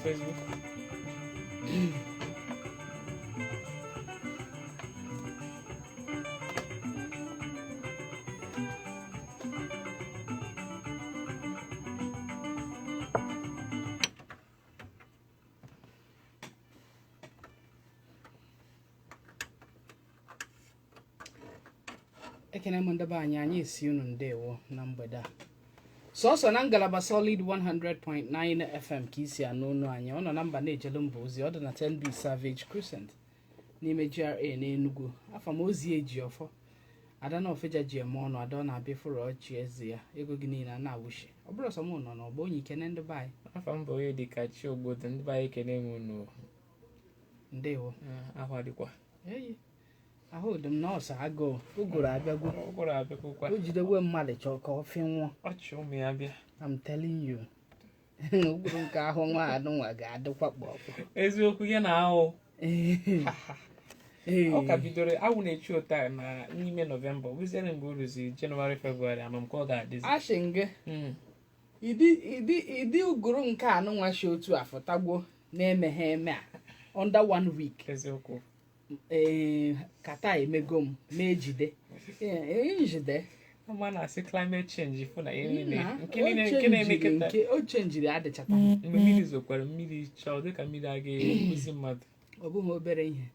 Facebook. Ekene mundaba anyị esi unu ndewo na mgbede a. Sọsọ na ngalaba Solid 100.9 FM ka isi anụ unu anyị. Ọ nọ na mba na-ejelu mba ozi. Ọ dị na 10B Savage Crescent n'ime GRA n'Enugu. Afa m ozi eji ọfọ. Ada na ofeja ji eme ọnụ ada ọ na-abịa fụrụ ọchị eze ya. Ego gị niile na-awụshi. Ọ bụrụ sọ m nọ n'ọgbọ onye ikene ndị be anyị. Afa m bụ onye dịka chi obodo ndị be anyị ekene m unu. Ndewo. Ahụ dịkwa. Eyi. Ahụ dị m na ọsa agụụ. Ụgụrụ abịagwo. Ụgụrụ abịakwukwa. O jidegwe mmadụ chọọ ka ọ fị nwụọ. Ọchị ụmụ ya bịa. I'm telling you. Ụgụrụ nke ahụ nwa adụnwa ga-adịkwa kpọọkpọ. Eziokwu ya na ahụ. Ọ ka bidoro awụ na-echi ụta na n'ime Nọvemba. Wụziere mgbe o ruzi Jenụwarị Febrụwarị ama m ka ọ ga-adịzi. Ashị nge. Ịdị ụgụrụ nke anụnwa shi otu afọ tagbo na-emeghe eme a under 1 week. Eziokwu. Kata emego m na-ejide. Njide. Ọma na-asị climate change fụ na ihe niile. Nke o chenjiri adịchata. Mgbe mmiri zokwara mmiri chọọ dịka mmiri a ga-egbuzi mmadụ. Ọ bụghị obere ihe.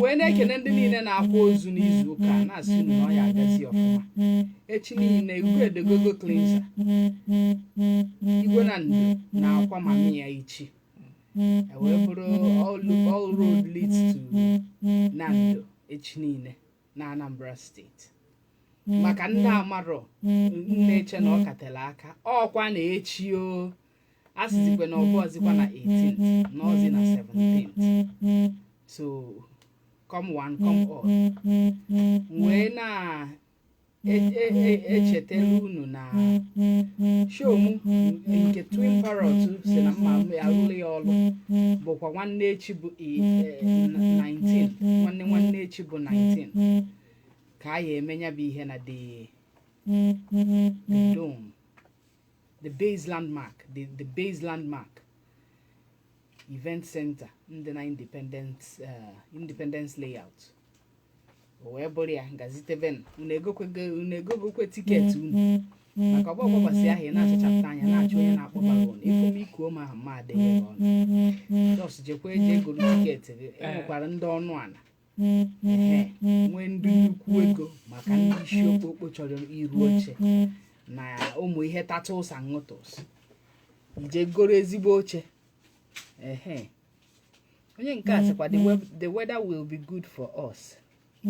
Wee na-ekene ndị niile na-akwa ozu n'izu ụka na-asị na ọ ya agazi ọfụma. Echi niile igwe edegogo cleanser. Igwe na ndo na-akwa mami ya ichi. Wee bụrụ all road leads to Nando echi niile na Anambra State. Maka ndị amarọ nne-eche na ọ katela aka ọkwa na echi o asịzikwe na ọbụ ọzikwa na 18th na ọzi na 17th. So come one come all. Wee na echetela unu na show m nke Twin Parrot si na mma arụrụ ya ọlụ bụkwa nwanne echi bụ 19 nwanne echi bụ 19 ka a ya emenya bụ ihe na the dome, the base landmark, the base landmark event center ndị na Independence layout. Wee bụrụ ya ngaziteven unu egogokwe tiketi unu maka ọgbọ ọgbọgbasị ahụ ị na-achachapụta anya na-achọ onye na-akpọbara ụnụ ifu m ikuo ma ha mma adịghị ebe ọnụ jos jekwa eji egoro tiketi gị enwekwara ndị ọnụ ala nwee ndị nnukwu ego maka ndị isi okpokpo chọrọ iru oche na ụmụ ihe tatus and ngotos ije goro ezigbo oche onye nke a sịkwa the weather will be good for us. I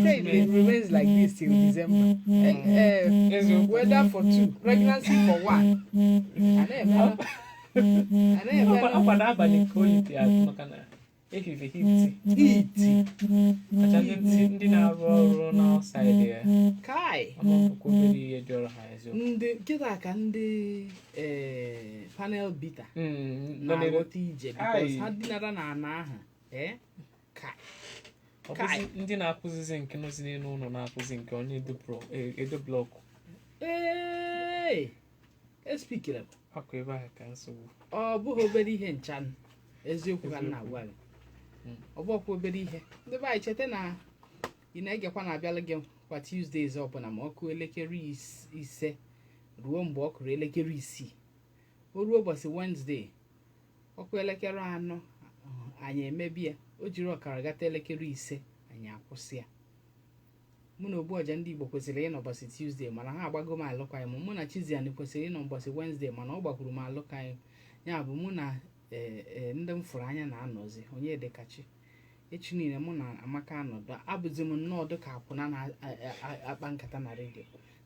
pray it remains like this till December. Weather for 2, pregnancy for 1. Apa na abalị ka oyi dị atụ maka na ehive hiti. Kacha ndị na-arụ ọrụ n'ọsaịdị ya. Kai. Amampụkwa obere ihe dị ọrụ ha eziokwu. Ndị kịta ka ndị panel bita na-aghọta ije because ha dinara na ana ahụ. Ọ bụzi ndị na-akụzizi nke nọzi n'elu ụlọ na-akụzi nke ọ na-edo blọkụ. Espikere akụ ebe ahụ ka nsogbu. Ọ bụghị obere ihe nchan eziokwu ka nna agwa gị. Ọ bụkwa obere ihe ndị be anyị cheta na ị na-egekwa na-abịala gị kwa Tuesdays ọbụla ma ọ kụọ elekere 5 ruo mgbe ọ kụrụ elekere 6 o ruo ụbọchị Wednesday ọ kụọ elekere 4 anyị emebi ya o jiri ọkara gata elekere 5 anyị akwụsị ya. Mụ na Ogbuọja ndị Igbo kwesịrị ịnọ ụbọchị Tuesday mana ha agbago m alụkwaghịm. Mụ na Chiziani kwesịrị ịnọ ụbọchị Wednesday mana ọ gbakwuru m alụkwaghịm. Ya bụ mụ na ndị m fụrụ anya na-anọzi onye dịkachi echi niile mụ na Amaka anọdụ abụzi m nnọọ dịka akwụna na-akpa nkata na redio.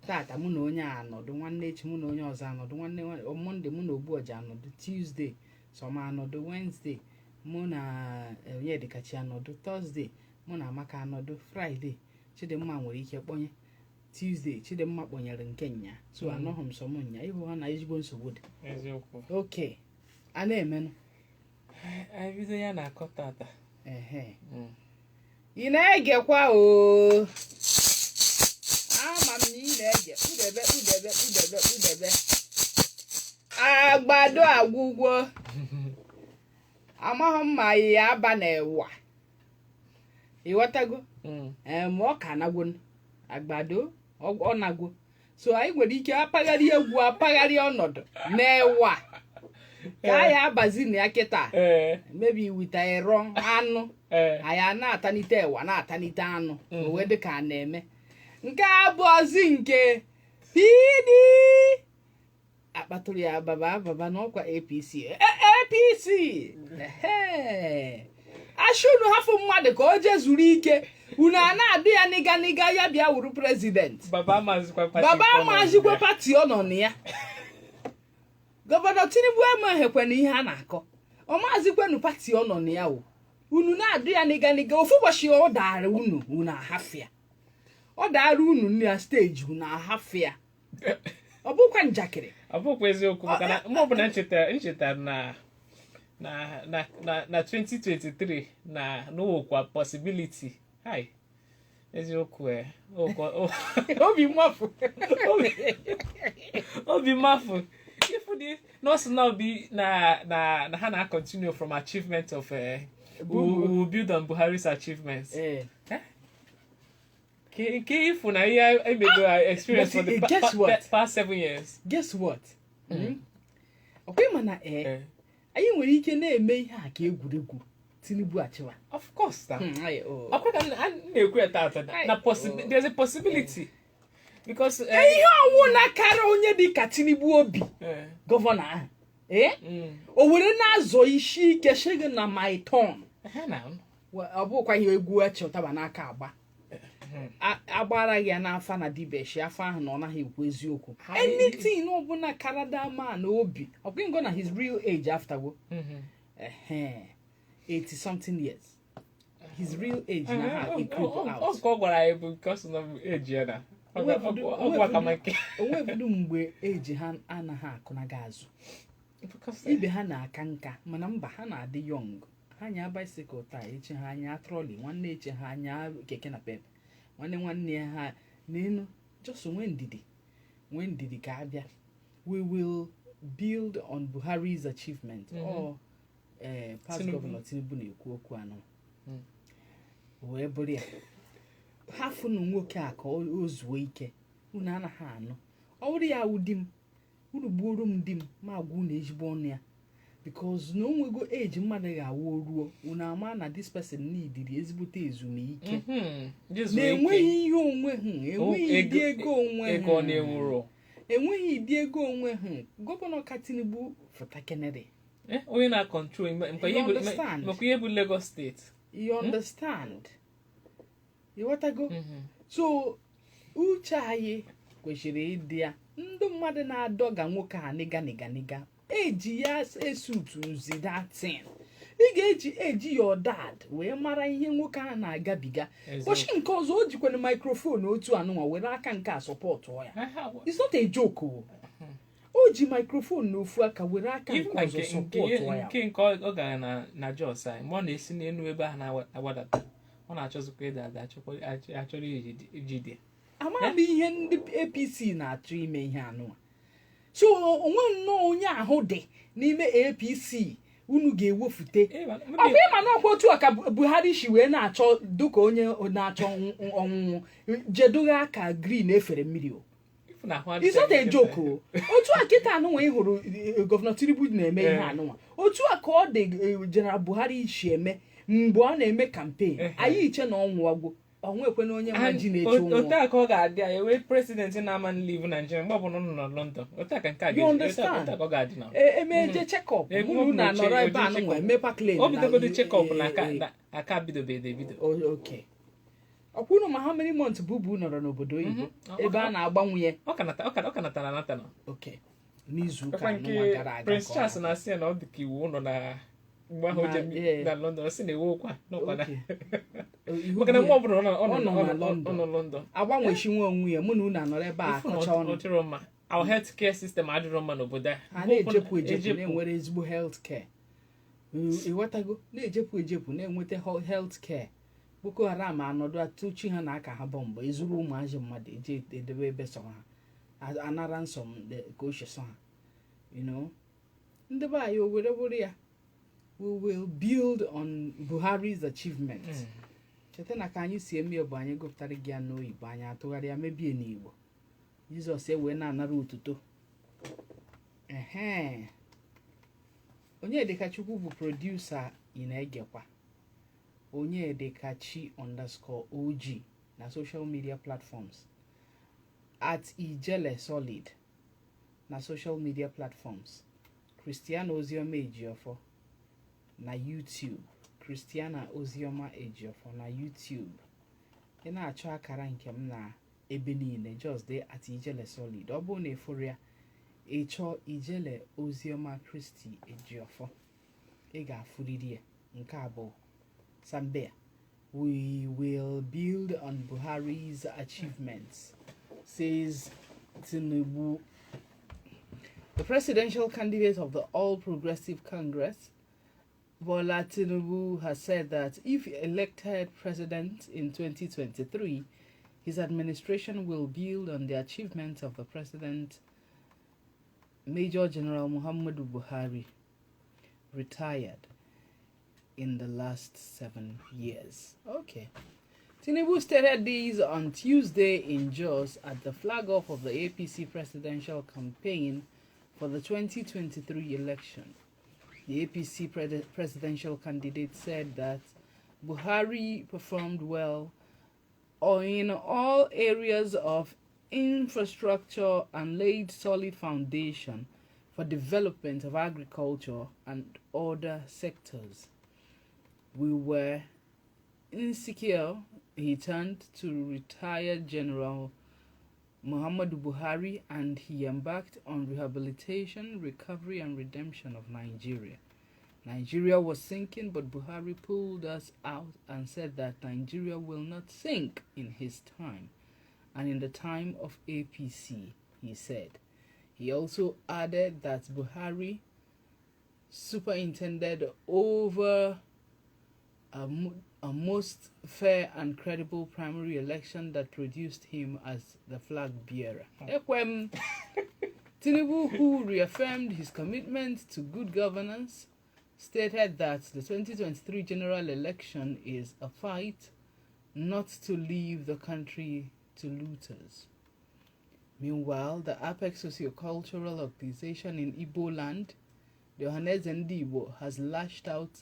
Tata mụ na onye a anọdụ nwanne echi mụ na onye ọzọ anọdụ nwanne Monday mụ na Ogbuọja anọdụ Tuesday Sọma anọdụ Wednesday mụ na onye dịkachi anọdụ Thursday mụ na Amaka anọdụ Friday Chidimma nwere ike kpọnye Tuesday Chidimma kpọnyere nke nya so anọghị m sọ m nya ịhụ ha na ezigbo nsogbu dị. Eziokwu. Okay. A na-emenụ anyị bido ya na-akọ tata. Ị na-egekwa o ama m na ị na-ege udebe agbado agwụgwọ amaghị mma ya aba na ewa ịghọtago ma ọ ka nagwo agbado ọ nagwo so anyị nwere ike apagharị egwu apagharị ọnọdụ na-ewa ka ya abazi na ya kịta mebi wita ero anụ anyị na-atanite ewa na-atanite anụ owe dịka a na-eme nke abụọzi nke pidi akpatụrụ ya baba n'ọkwa APC ashunu hafụ mmadụ ka o jee zuru ike unu a na-adị ya nịga ya bịa wuru prezident baba amazikwa pati ọ nọ na ya gọvanọ Tinubu emeghekwana ihe a na-akọ ọ maazịkwenu pati ọ nọ na ya unu na-adị ya nịga ofu ụbọchị ọ dara unu ahafịa ọ dara unu na steji unu ahafịa ọ bụkwa njakịrị ọ bụkwa eziokwu maka na mụ ọbụla ncheta na 2023 na n'okwa possibility hai eziokwu obi mmafu ifu di nọọsụ na obi na ha na continue from achievement of we build on Buhari's achievements Ke ifu na ihe emego experience for the past 7 years. Guess what? Okay, mana anyị nwere ike na-eme ihe a ka egwuregwu Tinubu achịwa. Of course, ọkwa ka na-ekwu eta na there's a possibility because ihe ọnwụ na kara onye dị ka Tinubu obi gọvanọ ahụ o were na-azọ isi ike shege na my turn ọ bụkwa ihe egwu achịtaba n'aka agba agbara ya n'afa na dibeshi afa ahụ na ọ naghị ekwu eziokwu anything ọbụla Canada man obi ọgwụgo na his real age afterwo 80 something years his real age na ha equip out ọ gwara ya bụ because of age ya na onwe ebudu mgbe age ha anaghị akụnaga azụ ibe ha na-aka nka mana mba ha na-adị young ha nya bicycle taa eche ha anya trolley nwanne eche ha anya keke na pep nwanne ha n'enu just nwee ndidi ka abịa we will build on Buhari's achievement or past governor Tinubu na-ekwu okwu anọ wee bụrụ ya hafụ na nwoke a ka o zuo ike unu anaghị anụ ọ bụrụ ya wụ di m unu gbuoro m di m ma agwa unu ezigbo ọnụ ya because na onwego age mmadụ ga-awụ ruo unu ama na this person neediri ezigbote ezumike na-enweghị ihe onwe enweghị ịdị ego onwe gọvanọ ka Tinubu fụta Kennedy onye na control ihe bụ Lagos State you understand you watago so uche anyị kwesịrị ịdị ya ndị mmadụ na-adọga nwoke a nịga eji ya esutu nzi datin ị ga-eji your dad wee mara ihe nwoke a na-agabiga ụbọchị nke ọzọ o jikwere microphone otu anụnwa were aka nke a support ya it's not a joke o ji microphone n'ofu aka were aka nke ọzọ support ya nke ọ gara na Jos mgbe ọ na-esi n'elu ebe a na-awadata ọ na-achọzikwa ịda achọrọ ijide amaghị ihe ndị APC na-achọ ime ihe anụnwa so onwe nnọọ onye ahụ dị n'ime APC unu ga-ewefute ọkwa ịma na ọkwa otu aka Buhari shi wee na-achọ dịka onye na-achọ ọnwụnwụ jedogha aka green efere mmiri it's not a joke otu a kịta anụnwa ị hụrụ gọvanọ Tinubu na-eme ihe anụnwa otu a ka ọ dị General Buhari shi eme mgbe ọ na-eme campaign anyị iche na ọnwụwagwo onwekwe na onye ma ji na-eche ụmụ otu aka ọ ga-adị ya ewe president na-aman live Nigeria mgbe ọbụla nọ na London otu aka nke a ga-adị na emeje check-up mụrụ na nọrọ ebe a nụnwa emepa claim o bidogodi check-up na aka bidobedo ebido okay ọkwụnụ ma how many months bubu nọrọ n'obodo oyibo ebe a na-agbanwe ya ọ ka natara na okay n'izu ụka anụnwa gara aga Prince Charles na-asị ya na ọ dị ka iwu ụlọ na mgbe ahụ je na London si na-ewe okwa n'ụkwana maka na mgbe ọbụla ọ nọ London agbanwechi nwe onwe ya mụ na unu anọrọ ebe a kọcha ọnụ our health care system adịrọ mma n'obodo a na-ejepụ na-enwere ezigbo health care ịghọtago na-ejepụ na-enweta health care Boko Haram anọdụ atụchi ha na aka ha bọmbụ ezuru ụmụazị mmadụ eje edebe ebe sọ ha anara nsọ ka ochie sọ ha you know. Ndị be anyị owere ya, we will build on Buhari's achievements. Cheta na ka anyị si eme bụ anyị gụpụtara gị ya n'oyibo anyị atụgharịa mebie n'Igbo. Jizọs ewee na-anara otuto. Onyedikachukwu bụ producer ị na-egekwa. Onyedikachi_OG na social media platforms. At Ijele Solid na social media platforms. Christiana Ozioma Ejiofo na YouTube. Christiana Ozioma Ejiofo na YouTube. Ị na-achọ akara nke m na ebe niile, just dey at Ijele Solid. Ọ bụ na eforia ịchọ Ijele Ozioma Christy Ejiofo, ị ga-afụrịrị ya. Nke a bụ Sambea. We will build on Buhari's achievements, says Tinubu. The presidential candidate of the All Progressive Congress, Bola Tinubu, has said that if elected president in 2023, his administration will build on the achievements of the president, Major General Muhammadu Buhari, retired in the last 7 years. Okay. Tinubu stated these on Tuesday in Jos at the flag-off of the APC presidential campaign for the 2023 election. The APC presidential candidate said that Buhari performed well in all areas of infrastructure and laid solid foundation for development of agriculture and other sectors. We were insecure, he turned to retired General Muhammadu Buhari, and he embarked on rehabilitation, recovery, and redemption of Nigeria. Nigeria was sinking, but Buhari pulled us out and said that Nigeria will not sink in his time and in the time of APC, he said. He also added that Buhari superintended over a most fair and credible primary election that produced him as the flag bearer. Ekwem Tinubu, who reaffirmed his commitment to good governance, stated that the 2023 general election is a fight not to leave the country to looters. Meanwhile, the Apex Sociocultural Organization in Igbo land, the Ohaneze Ndigbo, has lashed out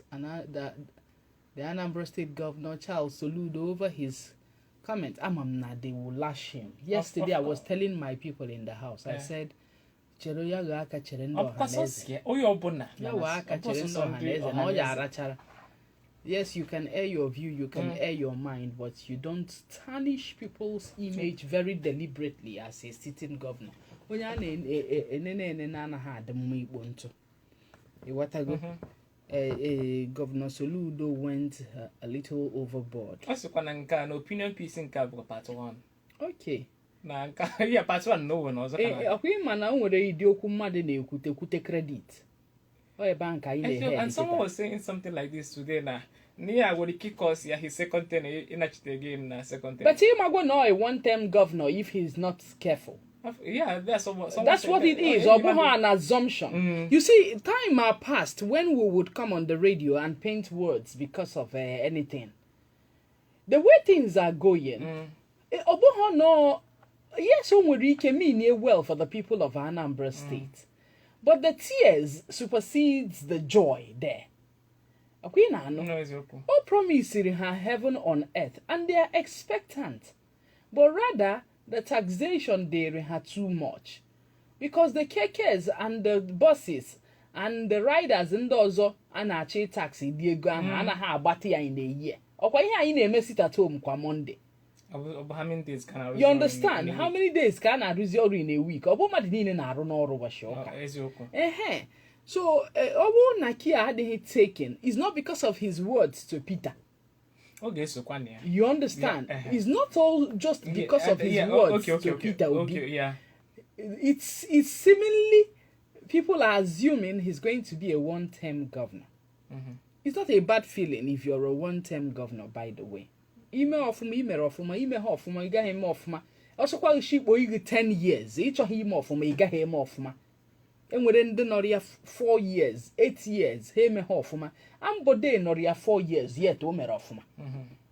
the Anambra State Governor Charles Soludo over his comment. Amamna, they will lash him. Yesterday, I was telling my people in the house, I said, yes, you can air your view, you can air your mind, but you don't tarnish people's image very deliberately as a sitting governor. Governor Soludo went a little overboard. An opinion piece in part 1. Okay. Part 1 no one was credit. And someone was saying something like this today now. Nia would kick us his second term in the game second term. But he might go know a one-term governor if he's not careful. Yeah, that's what it is. An assumption. You see, time are past when we would come on the radio and paint words because of anything. The way things are going, no, yes, we can mean well for the people of Anambra State, but the tears supersedes the joy there. All promising her heaven on earth, and they are expectant, but rather the taxation they had too much, because the KKs and the buses and the riders and those and achi taxi they go and ha abati in a year. Okwa here in a mess it at home kwa Monday. How many days can I? You understand? How many days can I resort in a week? Obama didn't run over show. So Obo Nakia had he taken is not because of his words to Peter. Okay, so you understand? It's not all just because of his words to Peter Obi. It's seemingly people are assuming he's going to be a one-term governor. It's not a bad feeling if you're a one-term governor, by the way. Email off me, you got him off ma. Also, quite sheep, you 10 years. Each of him off me, you got him off ma. enwere ndị nọrọ ya 4 years 8 years ha emeghe ọfụma. Ambode nọrọ ya 4 years yet o mere ọfụma.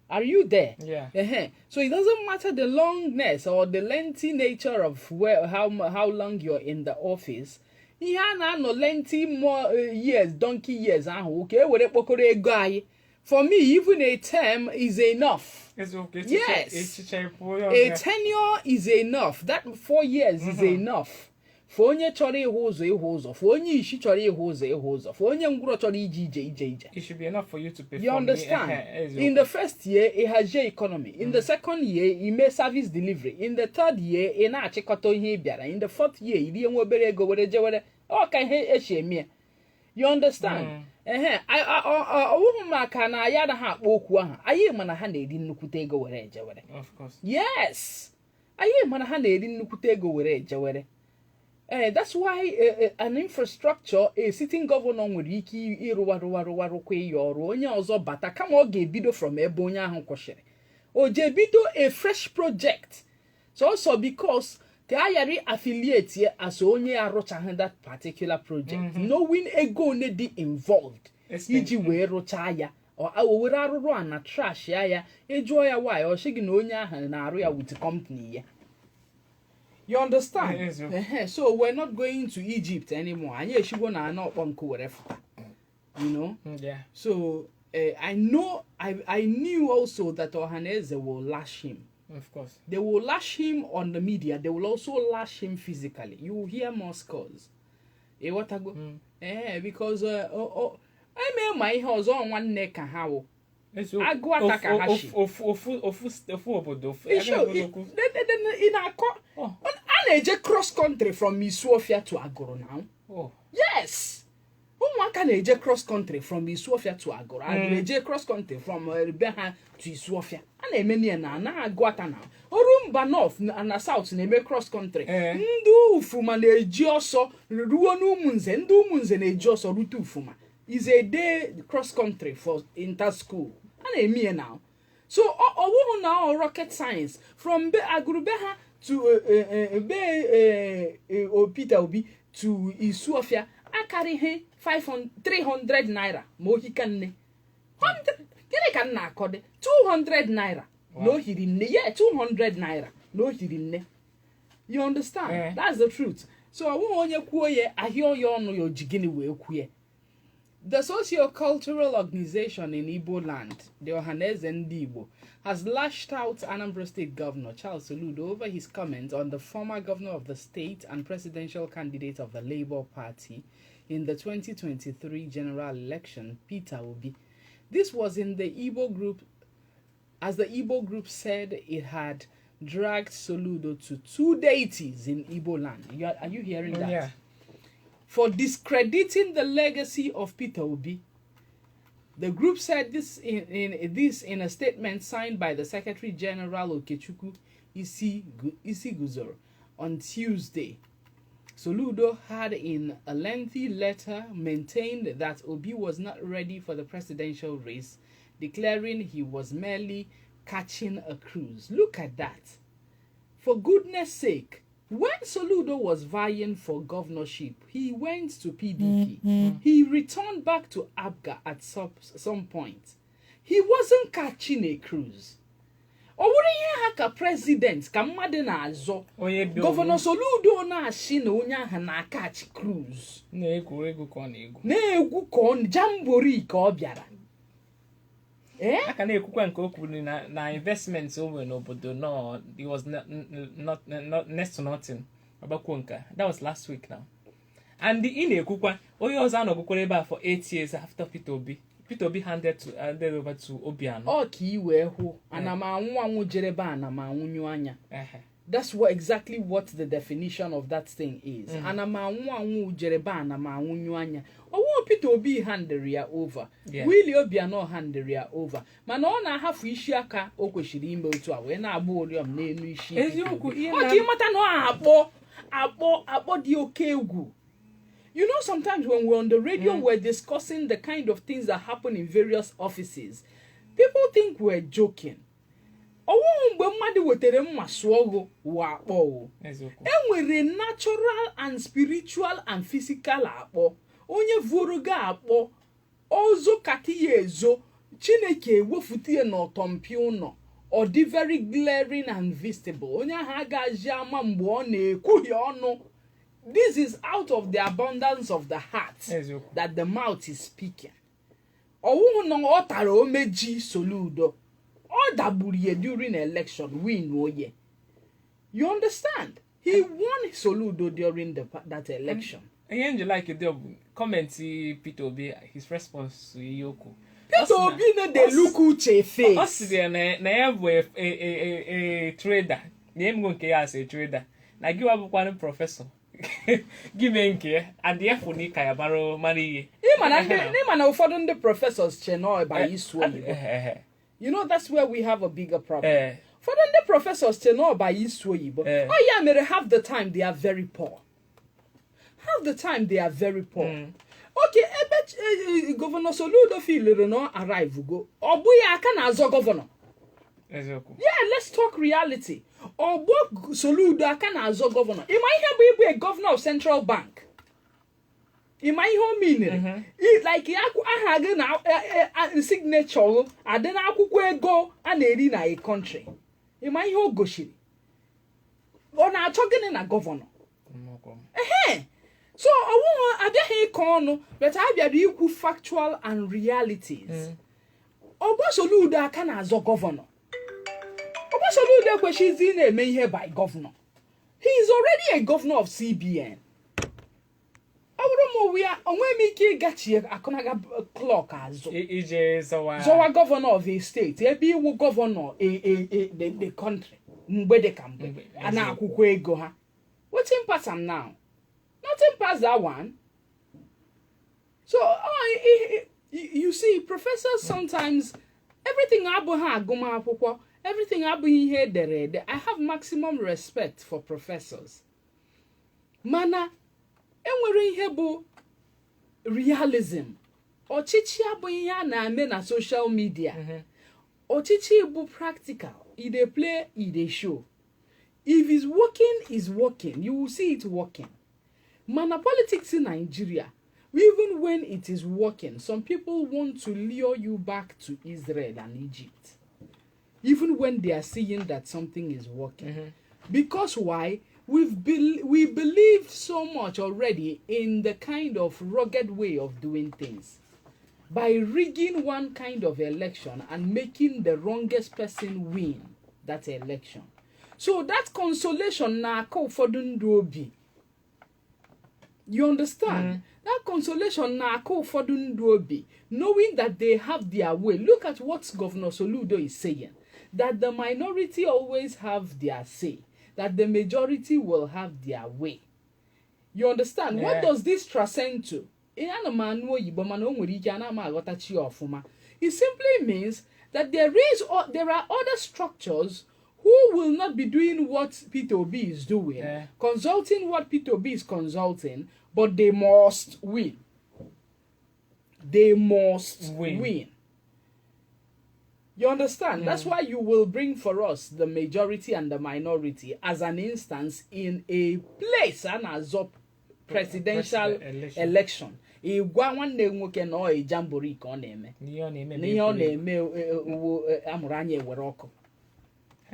Are you there? Yeah. So it doesn't matter the longness or the lengthy nature of how long you're in the office. Ihe a na-anọ lengthy more years, donkey years ahụ ka e were kpokọrọ ego anyị. For me, even a term is enough. It's okay. Yes. A tenure is enough. That 4 years is enough. For onye chọrọ ịhụ ụzọ. For onye ishi chọrọ ịhụ ụzọ. For onye ngwụrọ chọrọ ije. It should be enough for you to perform. You understand? In the first year, it has your economy. In the second year, it may service delivery. In the third year, it na-achịkọta ihe bịara. In the fourth year, it enwe obere ego were jewere. Ka ihe eshemie. You understand? Ọwụhụ maka na ya na ha akpọ okwu ahụ. Anyị mana ha na-eri nnukwute ego were ejewere. Of course. Yes. Anyị mana ha na-eri nnukwute ego were ejewere. That's why an infrastructure, a sitting governor nwere ike ịrụwarụkwa ihe ọrụ onye ọzọ bata kama ọ ga-ebido from ebe onye ahụ kwụsịrị. O je bido a fresh project. So also because ka ayari affiliate as onye arụchaghị that particular project, knowing ego one dị involved iji wee rụchaa ya o were arụrụ a na trash ya ejụọ ya why ọ sị gị na onye ahụ na-arụ ya with company ya. You understand? Yes, so we're not going to Egypt anymore. Anyị eshigo na ana ọkpọ nkụ were fụta. You know? Yeah. So I knew also that Ohaneze will lash him. Of course. They will lash him on the media. They will also lash him physically. You will hear more scores. What I go? Because I mean my house on one neck and how. Agụ ataka hashi. Ofu obodo. In a na-eje cross country from Isuofia to Agoro now. Oh. Yes. Ụmụaka na-eje cross country from Isuofia to Agoro. Na-eje cross country from Beha to Isuofia. A na-eme nie na agụ ata na. Orumba North na South na-eme cross country. Ndị Ufuma na-eji ọsọ ruo n'Umunze. Ndị Umunze na-eji ọsọ rute Ufuma. Is a day cross country for inter school. A na-eme now. So ọwụhụ na rocket science from Agurubeha to Peter Obi to Isuofia I carry he 300 naira mo hikanne 100 gịnị ka nna akọde 200 naira no hirinne 200 naira no hirinne. You understand? That's the truth. So ọwụhụ onye kwuo ye ahịa ya ọnụ ya ojigini wee kwuo. The socio-cultural organization in Igbo land, the Ohaneze Ndị Igbo, has lashed out Anambra State Governor Charles Soludo over his comments on the former governor of the state and presidential candidate of the Labour Party in the 2023 general election, Peter Obi. This was in the Igbo group, as the Igbo group said it had dragged Soludo to 2 deities in Igbo land. Are you hearing that? Yeah. For discrediting the legacy of Peter Obi. The group said this in a statement signed by the Secretary General Okechukwu Isiguzoro on Tuesday. Soludo had in a lengthy letter maintained that Obi was not ready for the presidential race, declaring he was merely catching a cruise. Look at that. For goodness sake, when Soludo was vying for governorship, he went to PDP. He returned back to ABGA at some point. He wasn't catching a cruise. Owuriye ha ka president ka mmadụ na-azọ. Governor Soludo na-asị na onye ahụ na-catch cruise. Na-egwu ka ọ na-egwu. Na-egwu ka ọ jamboree ka ọ bịara. Aka na-ekwukwa nke o kwuru na investments o nwere n'obodo no, it was not next to nothing. Agbakwo nka. That was last week now. And ị na-ekwukwa onye ọzọ anọgụkwara ebe a for 8 years after Peter Obi. Peter Obi handed over to Obiano. Ọ ka iwe hụ ana m anwụ jerebe ana m anwụnyu anya. That's exactly what the definition of that thing is. Ana m anwụ jerebe ana m anwụnyu anya. Owo Peter Obi handed ya over. Willie Obiano handed ya over. Mana ọ na-ahafu isi aka o kwesịrị ime otu a wee na-agba oriọm n'elu isi. Eziokwu ihe na ọ mata na akpọ dị oke egwu. You know, sometimes when we're on the radio, we're discussing the kind of things that happen in various offices. People think we're joking. ọwụ mgbe mmadụ wetere mma sụọgụ wa akpọ eziokwu enwere natural and spiritual and physical akpọ onye vụrụ ga akpọ ozo kati ya ezo Chineke ewefute ya n'ọtọmpi ụnọ ọ dị very glaring and visible onye ahụ agaghị ama mgbe ọ na-ekwughị ọnụ. This is out of the abundance of the heart that the mouth is speaking. Ọwụhụ na ọ tara omeji Soludo ọ dagburu ya during election win oye. You understand? He won Soludo during that election. Again, you like the comment Peter Obi, his response to Iyoko. Peter Obi no dey look uche face. Us there na have a trader. Name go nke as a trader. Na give up one professor. Give me nke and the for ni ka ya baro mari. Ni na ụfọdụ ndị professors cheno by isu oyibo. You know that's where we have a bigger problem. For the professors cheno by isu oyibo. Oh yeah, mere half the time they are very poor. Half the time they are very poor. Okay, Governor Soludo feel no arrive go. Obuya aka na azo governor. Yeah, let's talk reality. Obo Soludo aka na azo governor. Ima ihe bụ a governor of Central Bank. Ima ihe o mean. Like aha gị na signature ade na akwụkwọ ego a na-eri na a country. Ima ihe o goshiri. Ọ na-achọ gịnị na governor. So I want abịaghị ịkọ ọnụ but abịara ikwu factual and realities. Obo Soludo aka na-azọ governor. Obo Soludo ekwesịghịzi na-eme ihe by governor. He is already a governor of CBN. Ọbụrụ m onwe m ike ịgachi akụnaga clock azụ. Ije zọwa governor of a state ebe iwu governor the country mgbe dị ka mgbe a na-akwụkwọ ego ha. Wetin pass am now? Nothing past that one. So, you see, professors sometimes, everything everything I have maximum respect for professors. Mana, enwere ihe bụ realism. Ọchịchị abụghị ihe na-eme na social media. Ọchịchị bụ practical. They play, they show. If it's working, you will see it working. Mana politics in Nigeria, even when it is working, some people want to lure you back to Israel and Egypt. Even when they are seeing that something is working. Because why? We believe so much already in the kind of rugged way of doing things. By rigging one kind of election and making the wrongest person win that election. So that consolation na ko fọdụ obi. You understand? That consolation na ko fọdụ obi, knowing that they have their way. Look at what Governor Soludo is saying. That the minority always have their say. That the majority will have their way. You understand? Yeah. What does this transcend to? It simply means that there are other structures who will not be doing what Peter Obi is doing, consulting what Peter Obi is consulting, but they must win. They must win. You understand? That's why you will bring for us the majority and the minority as an instance in a place and as a presidential election. Igwa nwanne nwoke na o ejambori ka ọ na-eme. N'ihe ọ na-eme amụrụ anya ewere ọkụ.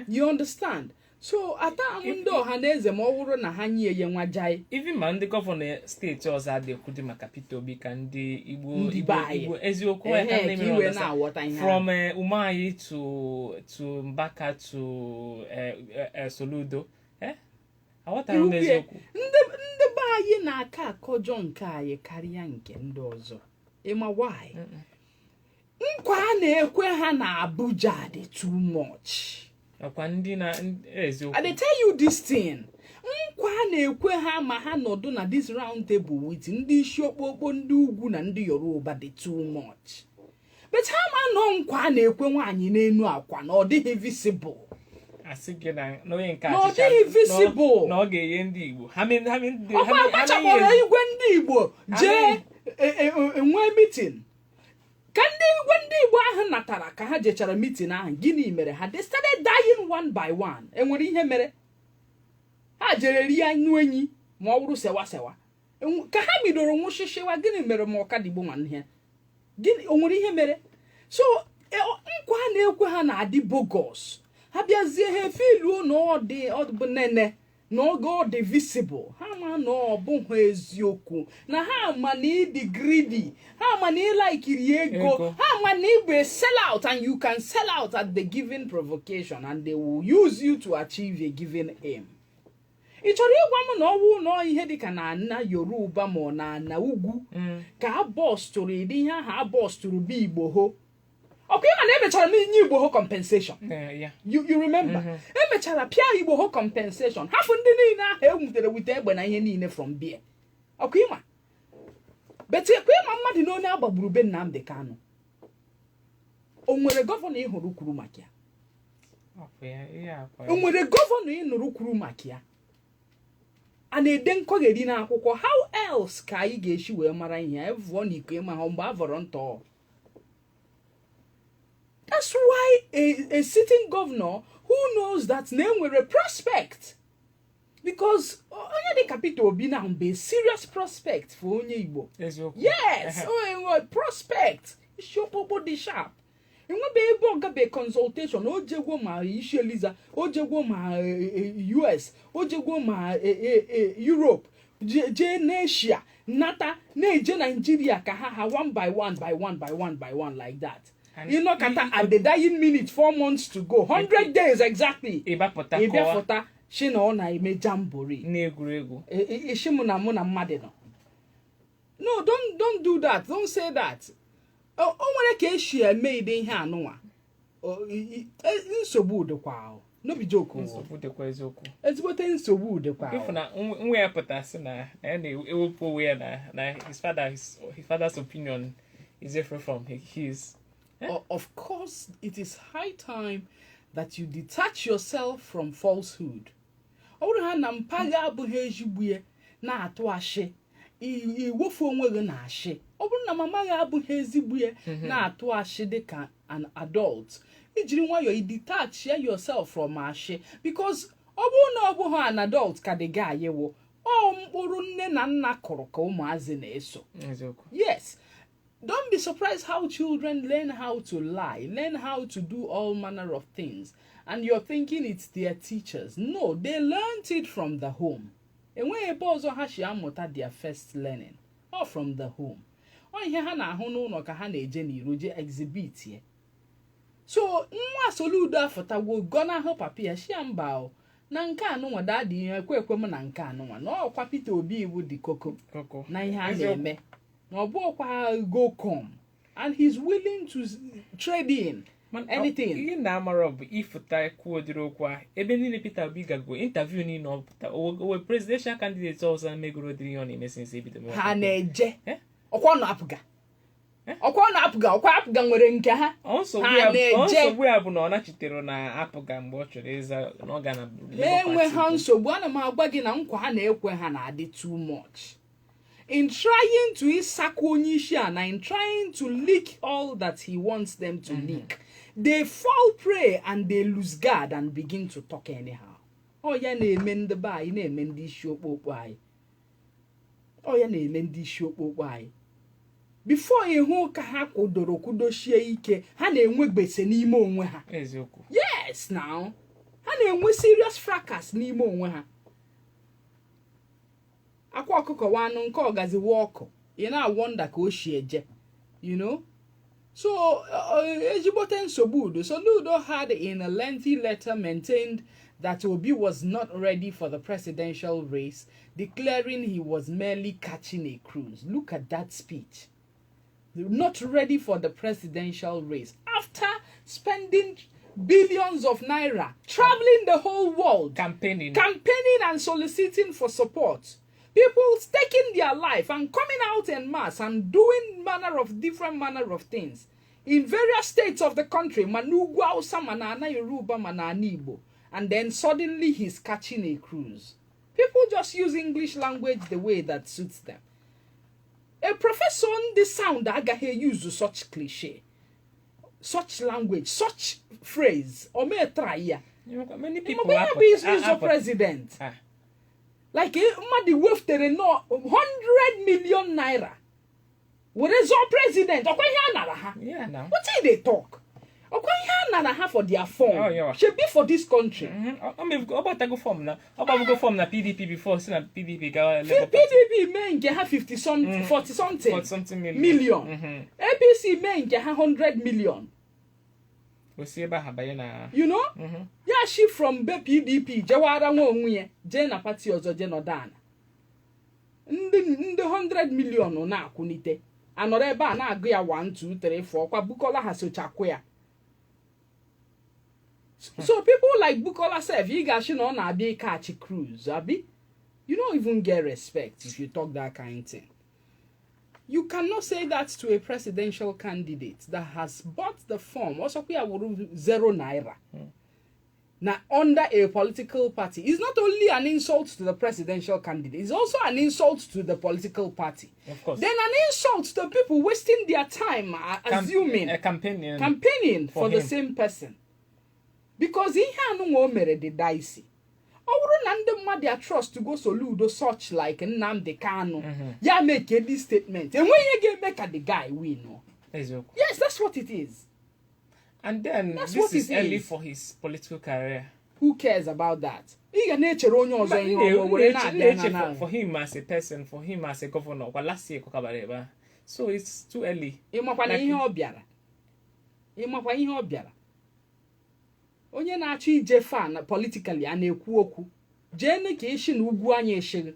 You understand? So ata ndị ọhaneze ma ọ bụrụ na ha nye ya nwajai. Even ma ndị gọvanọ steeti ọzọ adịkwudi maka Peter Obi ka ndị Igbo eziokwu ya ka na-eme from Umahi to Mbaka to Soludo. Awatara m eziokwu. Ndị be anyị na-aka akọjọ nke anyị karịa nke ndị ọzọ. Ịma why? Nkwa a na-ekwe ha na Abuja dị too much. And they tell you this thing. Nkwa na-ekwe ha ma ha nọdụ na this round table with ndị isi okpokpo ndị ugwu na ndị Yoruba dị too much. But ha ma nọ nkwa na-ekwe nwaanyị n'enu akwa na ọ dịghị visible. Asị na n'onye nke achịcha. Ọ dịghị visible. Na ọ ga-enye ndị Igbo. Ha kpachapụrụ igwe ndị Igbo jee enwe meeting. When they were natara ka ha jechara meeting ahụ gịnị mere ha? They started dying one by one. Enwere ihe mere ha jere rie anụ enyi ma ọ bụrụ sewa ka ha bidoro nwụshishiwa gịnị mere ma ọkadigbo nwanne ha gịnị onwere ihe mere. So nkwa na-ekwe ha na-adị bogus. Ha bịazie ha filu na ọ bụ nene n'oge ọ dị visible. Ha ma na ọ bụghị eziokwu na ha ma na ịdị greedy. Ha ma na ịlaikiri ego. Ha ma na ịbụ a sell out, and you can sell out at the given provocation and they will use you to achieve a given aim. Ị chọrọ ịgwa m na ọwụ na ihe dịka na ana Yoruba ma na ugwu ka ha bọstụrụ ịdị ihe ahụ ha bọstụrụ bụ Igbo ho. Okay, man, emechara m inye Igbo ho compensation. Yeah. You remember? Emechara pịa Igbo ho compensation. Half ndị niile ahụ enwutere wite egbe na ihe niile from beer. Okay, man. But ekwe ma mmadụ na onye agbagburu be Nnamdi Kanu. O nwere gọvanọ ịhụrụ kwuru maka ya. O nwere gọvanọ ịnụrụ kwuru maka ya. A na-ede nkọgheri n'akwụkwọ. How else ka anyị ga-eshi wee mara ihe a evụọ na iko ịma ha mgbe a vọrọ ntọ? That's why a sitting governor who knows that name will a prospect. Because onye dị Peter Obi na be serious prospect for onye Igbo. Yes, a prospect. Ishopopo dị sharp. Enwebe ebe ọgabe consultation, ojegwo ma ishi Eliza, ojegwo ma US, ojegwo ma Europe, je n'Asia, nata na-eje Nigeria ka ha one by one like that. You know, at the dying minute, 4 months to go, 100 days exactly. Eba fota, she no na ime jamboree. Ishimuna muna madeno. No, don't do that. Don't say that. O nwere ka eshi made ihe anụwa. Nsogbu dịkwa. No be joke. Nsogbu dịkwa eziokwu. Ezigbote nsogbu dịkwa. If na nwe ya pụtasị na ewepụ we na his father's opinion is different from his. Of course, it is high time that you detach yourself from falsehood. Ọbụrụ ha na mpaga abụghị ezigbo na-atụ ashị, iwofu onwe gị na ashị. Ọbụrụ na mama gị abụghị ezigbo na-atụ ashị dịka an adult, ijiri nwayọ you detach yourself from ashị, because ọbụrụ na ọbụghị an adult ka dị ga ayewo, ọ mkpụrụ nne na nna kụrụ ka ụmụazị na-eso. Yes. Don't be surprised how children learn how to lie, learn how to do all manner of things. And you're thinking it's their teachers. No, they learned it from the home. And when a bozo hashi amota their first learning, or from the home. Or ihe ha na ahụ n'ụlọ ka ha na-eje n'iru exhibit here. So, nwa soludo afọtago gona ho papi ya shiamba na nke anụnwa dadị ihe ekwe m na nke anụnwa. Na ọkwa Peter Obi iwu dị koko na ihe a na-eme. Go come, and he's willing to trade in anything. Even na amarob if ta kwodrokwa ebe niile Peter Obi go interview ni no o presidential candidates also megoro diri on in since ebi dem. Ha na-eje okwa no apụga nwere nke ha. Also we have no na chitere na apụga mgbe ọ chọrọ ịza no ga na. Enwe ha nsogbu ana m agwa gị na nkwa ha na-ekwe ha na-adị too much. In trying to and in trying to leak all that he wants them to leak, they fall prey and they lose guard and begin to talk anyhow. Oh, ya na-eme ndị ba anyị na-eme ndị isi okpokpo anyị. Oh, ya na-eme ndị isi okpokpo anyị. Before ịhụ ka ha kwudosie ike, ha na-enwe gbese n'ime onwe ha. Eziokwu. Yes, now. Ha na-enwe serious fracas n'ime onwe ha. Akwa ọkụkọ wanụ nke ọgazi wọkụ. You na wonder ka o shi eje. You know? So, ejigbote nsogbu. So Ludo had in a lengthy letter maintained that Obi was not ready for the presidential race, declaring he was merely catching a cruise. Look at that speech. Not ready for the presidential race. After spending billions of naira, traveling the whole world, campaigning and soliciting for support. People staking their life and coming out en mass and doing different manner of things in various states of the country. Manugwa, Hausa, Manana, Yoruba, Manana, Igbo. And then suddenly he's catching a cruise. People just use English language the way that suits them. A professor on the sound agaghị use such cliche, such language, such phrase, or may try ya. Many people is a president. Like mmadụ weftere no 100 million naira. What is our president? Okwa ihe anara ha. Yeah, now. What did they talk? Okwa ihe anara ha for their form. Oh, yeah. Should be for this country. About to go form now. About to go form na PDP before see na PDP ga PDP may nke ha 50 something 40 something 40 something million. APC may nke ha 100 million. We see about habaye na. You know? Yeah, she from PDP jewara nwa onwe ya je na party ọzọ je no dan. Ndị 100 million na akwunite. Anọrọ ebe a na-agụ ya 1 2 3 4 kwa Bukola ha sochakwa ya. So people like Bukola self, you guys know na be catch cruise, abi? You don't even get respect if you talk that kind of thing. You cannot say that to a presidential candidate that has bought the form. Also, we are 0 naira. Now, under a political party, it's not only an insult to the presidential candidate, it's also an insult to the political party. Of course. Then an insult to people wasting their time assuming campaigning for the same person. Because he had no mere the dicey. Ọwụrụ na ndị mmadụ a trust to go soludo such like Nnamdi Kanu. Ya make this statement. And when you get back at the guy, we know. Yes, that's what it is. And then that's this is early for his political career. Who cares about that? For him as a person, for him as a governor, last year so it's too early. Onye na-achọ ije fan politically a na-ekwu okwu jee ne ka ishi na ugwu anya eshiri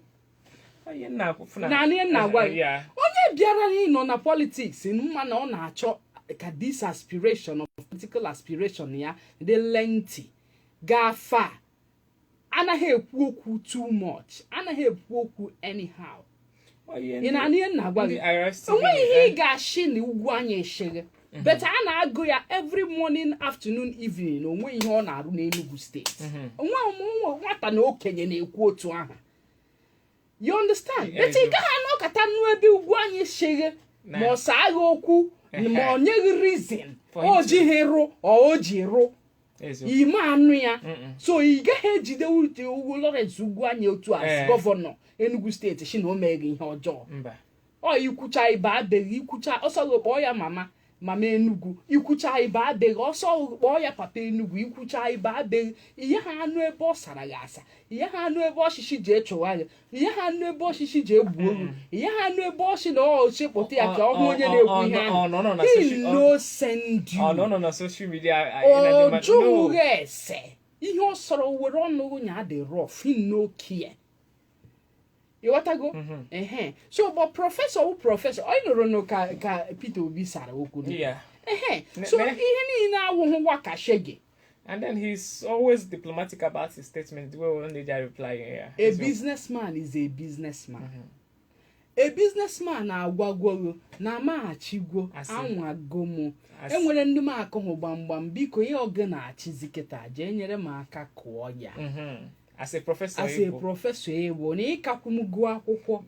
onye bịara n'ịnọ na politics mma na ọ na-achọ ka this aspiration of political aspiration ya dị lengthy gafa anaghị ekwu okwu too much anaghị ekwu okwu anyhow onweghị ihe ị ga-ashị na ugwu anya eshiri. But I na-agụ ya every morning, afternoon, evening. Onwe ihe ọ na-arụ n'Enugu State. Nwata na okenye na-ekwu otu aha. You understand? But ị gaghị anọkọta n'ebe ugwu anyị sheghe ma ọ saa gị okwu ma ọ nyeghị reason o jighị rụ o ji rụ ime anụ ya. So ị gaghị ejide ugwu Lawrence ugwu anyị otu as gọvanọ Enugu State shi na o meghị ihe ọjọọ. Ọ ikwucha ibe abeghị ikwucha ọsọ gị kpọọ ya mama Enugu ikwucha ibe abeghị ọsọ kpọọ ya papa Enugu ikwucha ibe abeghị ihe ha anụ ebe ọ sara gị asa ihe ha anụ ebe ọchịchị ji echụwa gị ihe ha anụ ebe ọchịchị ji egbu oru ihe ha anụ ebe ọchị na ochepụta ya ka ọ hụ onye na-ekwu ihe ahụ na social media jụghị ese ihe ọ sọrọ were ọnụ nya dị rough n'okie. You what I go? So, but professor, I don't know ka Peter Obi sara okwu. Yeah. So, ihe na wo waka shege. And then he's always diplomatic about his statements. We will only reply here. A businessman is a businessman. A businessman agwagwo na maachigwo anwagomo. Enwere ndị ma akọ gbamgbam biko ihe oge na achiziketa je nyere m aka kụọ ya. As a professor, Ebo, ni ikamugu akwụkwọ.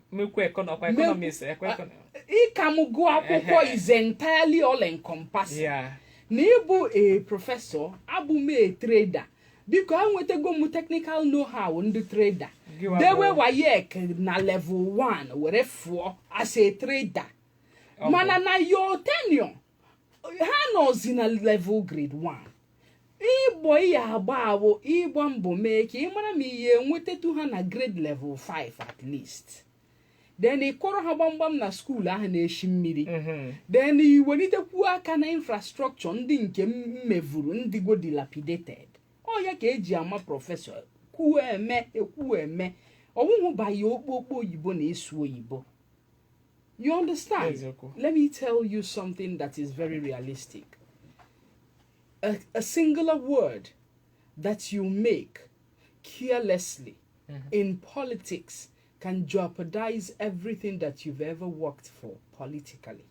Economist. Ikamugu akwụkwọ is entirely all encompassing. Yeah. N'ịbụ a professor, abụ m a trader. Biko enwetego m technical know-how ndị trader. Dewe wayek na level 1 were fụọ as a trader. Mana na your tenure, ha nọzi na level grade 1. Igbo ya agbawo igbo mbọ mee ka ị mara ma ihe nwetetu ha na grade level 5 at least. Then ịkọrọ ha gbamgbam na school ahụ na-eshi mmiri. Then iwelitekwu aka na infrastructure ndị nke mmevuru ndị go dilapidated. Ọ ya ka eji ama professor kwuo eme ekwu eme ọwụhụ bayi okpokpo oyibo na-esu oyibo. You understand? Let me tell you something that is very realistic. A singular word that you make carelessly in politics can jeopardize everything that you've ever worked for politically.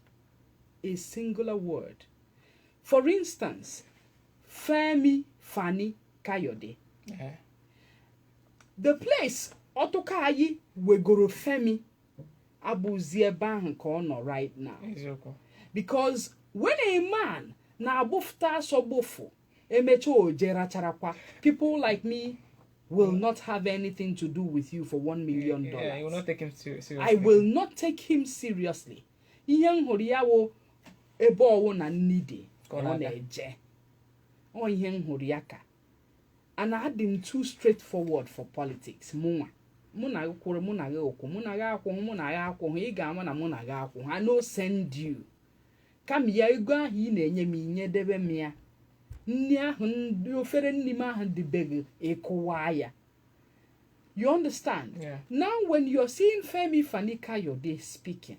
A singular word. For instance, Femi Fani Kayode. The place Otokayi Wegoro Femi abụzi ebe ahụ ka ọ nọ right now. Eziokwu. Because when a man na-abụfta asọgbofu emecha ojeracharakwa, people like me will not have anything to do with you for $1 million. Yeah, you will not take him seriously. I will not take him seriously. Ihe m hụrụ ya wo ebe ọwụ na nnidi ka ọ na-eje. Ọ ihe m hụrụ ya ka. And I am too straightforward for politics. Mụ na kwuru mụ na gị okwu, mụ na gị akwụghị, mụ na gị akwụghị, ị ga-ama na mụ na gị akwụghị. I no send you. Kam ya ego ahụ ị na-enye m inye debe m ya. Nni ahụ ndị ofere nni m ahụ dịbeghị ịkụwa ya. You understand? Yeah. Now when you're seeing Femi Fani-Kayode speaking,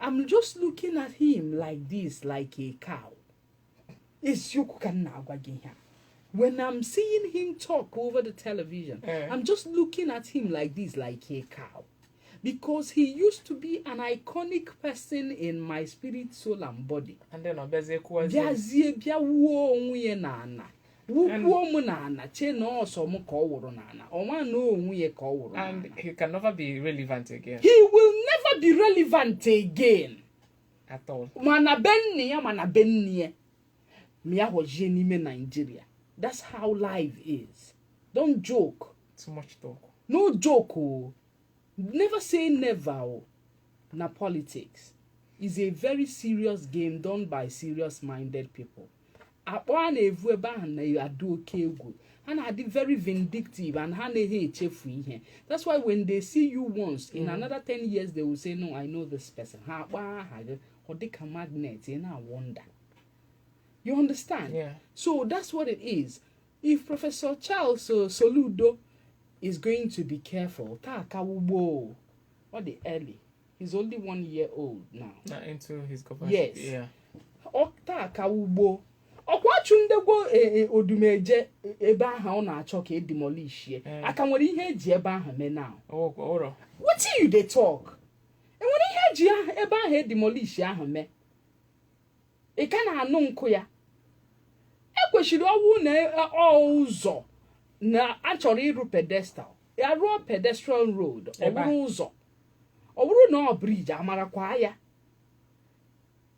I'm just looking at him like this, like a cow. When I'm seeing him talk over the television, I'm just looking at him like this, like a cow. Because he used to be an iconic person in my spirit, soul, and body. And then and he can never be relevant again. He will never be relevant again. At all. Nigeria. That's how life is. Don't joke. Too much talk. No joke. Oh. Never say never. Oh. Na politics is a very serious game done by serious-minded people. And are very vindictive and that's why when they see you once, in another 10 years they will say, no, I know this person. Or they can magnet, and I wonder. You understand? Yeah. So that's what it is. If Professor Charles Soludo is going to be careful, what the early? He's only 1 year old now. Not into his government. Yes. Yeah. Ọkwachundego odumeje ebe ahụ ọ na-achọ ka demolish ye. Aka nwere ihe eji ebe ahụ me now. What you they talk? E nwere ihe eji ebe ahụ demolish ahụ me. Ị ka na-anụ nkụ ya. Ekwesịrị ọwụ na ụzọ na achọrọ ịrụ pedestal. Ya rụọ pedestrian road, ọ bụrụ ụzọ. Ọ bụrụ na ọ bridge amarakwa ya.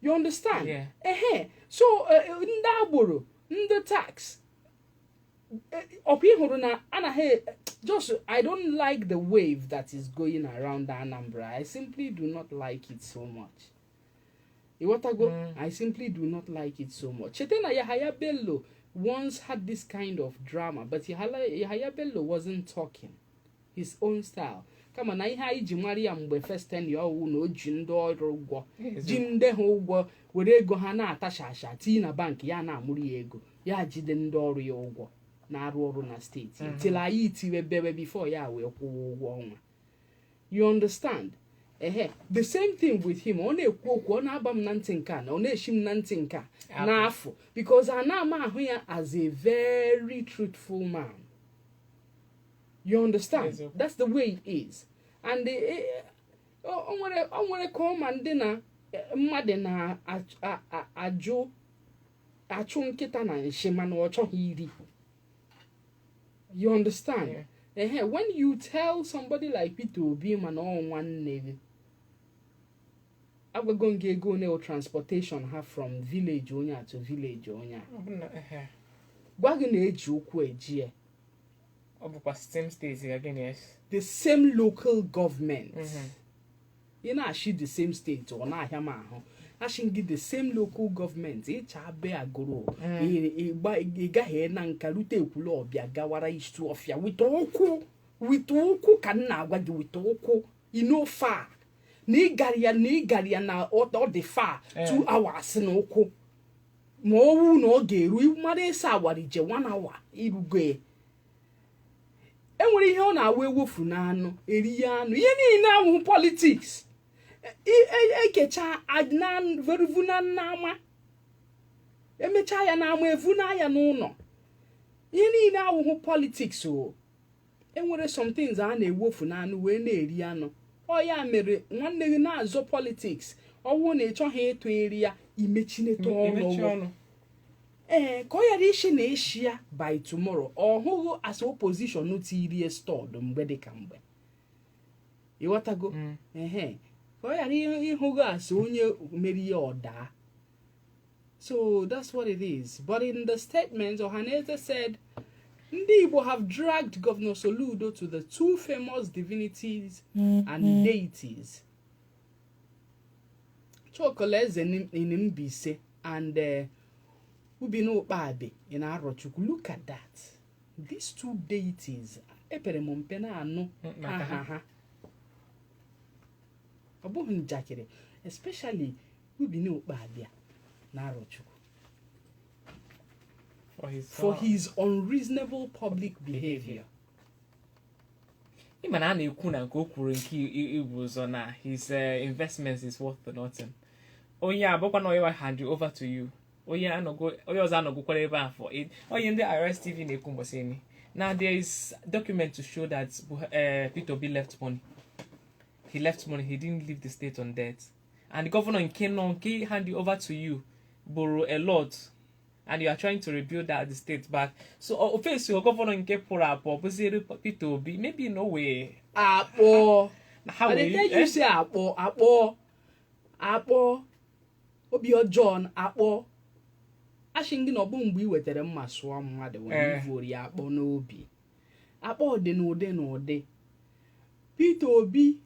You understand? Yeah. So, ndaboro, the tax. Just I don't like the wave that is going around Anambra. I simply do not like it so much. I simply do not like it so much. Chetena Yahaya Bello once had this kind of drama, but Yahaya Bello wasn't talking. His own style. Come on, I iji Maria mgbe first 10 year old no ji ndị ọrụ ụgwọ. Ji ndị ha ụgwọ were ego ha na-atachasha tii na bank ya na-amụrụ ya ego. Ya jide ndị ọrụ ya ụgwọ na-arụ ọrụ na steeti. Till anyị itiwe bebe before ya wee kwụọ ụgwọ ọnwa. You understand? The same thing with him. Ọ na-ekwu okwu, ọ na-aba m na ntị nke a, ọ na-eshi m na ntị nke a n'afọ. Because a na-ama ahụ ya as a very truthful man. You understand? Yes, okay. That's the way it is. And onwere come and dinner mmadụ na achụ nkịta na nshima na ọchọghị iri. You understand? Yeah. When you tell somebody like Peter Obi man on one name, I'm going to go na transportation have from village onya to village onya. Gwago na eji okwu eji. Same state again, yes. The same local government. You know, actually the same state or not actually get the same local government. Each abe agoro. Igahe na nkalute kulo obia gawara ishtu ofia with oku kan na agwa with oku. You know far. Ni garia na all the far 2 hours na oku. Mo no geru mare sa warije 1 hour irugo. Enwere ihe ọ na-awa ewofu n'anụ eri ya anụ ihe niile ahụ politics ekecha adnan verivuna n'ama emecha ya n'ama evuna ya n'ụlọ ihe niile ahụ politics o enwere some things a na-ewofu n'anụ wee na-eri anụ ọ ya mere nwanne gị na-azọ politics ọwụ na ịchọghị ịtụ eri ya imechinete ọnụ ka ọ yara ishi na ishi ya by tomorrow ọhụghị as opposition tiri stored mgbe dị ka mgbe ịghọtago So that's what it is. But in the statement, Ohanaeze said, Ndi Igbo have dragged Governor Soludo to the two famous divinities and deities, Chokoleze in Mbise and Ubino Babe in Arochukwu. Look at that. These two deities, especially Ubino Babe Narochukwu. For his unreasonable public behavior. His investments is worth nothing. Oh yeah, but when I hand you over to you. Oh yeah, I no go. Oh yeah, I no go for it. Oh yeah, in the IRS TV ne. Now there is document to show that Peter Obi left money. He left money. He didn't leave the state on debt. And the governor in Kenon hand you over to you, borrow a lot. And you are trying to rebuild that the state back. So, face your governor in Kepura, Peter Obi, maybe no way. How will you say Apo, Obio John, Apo? Ashingin or boom, we were the Maswam mother when you vote Apo no be. Apo de no day. Peter Obi,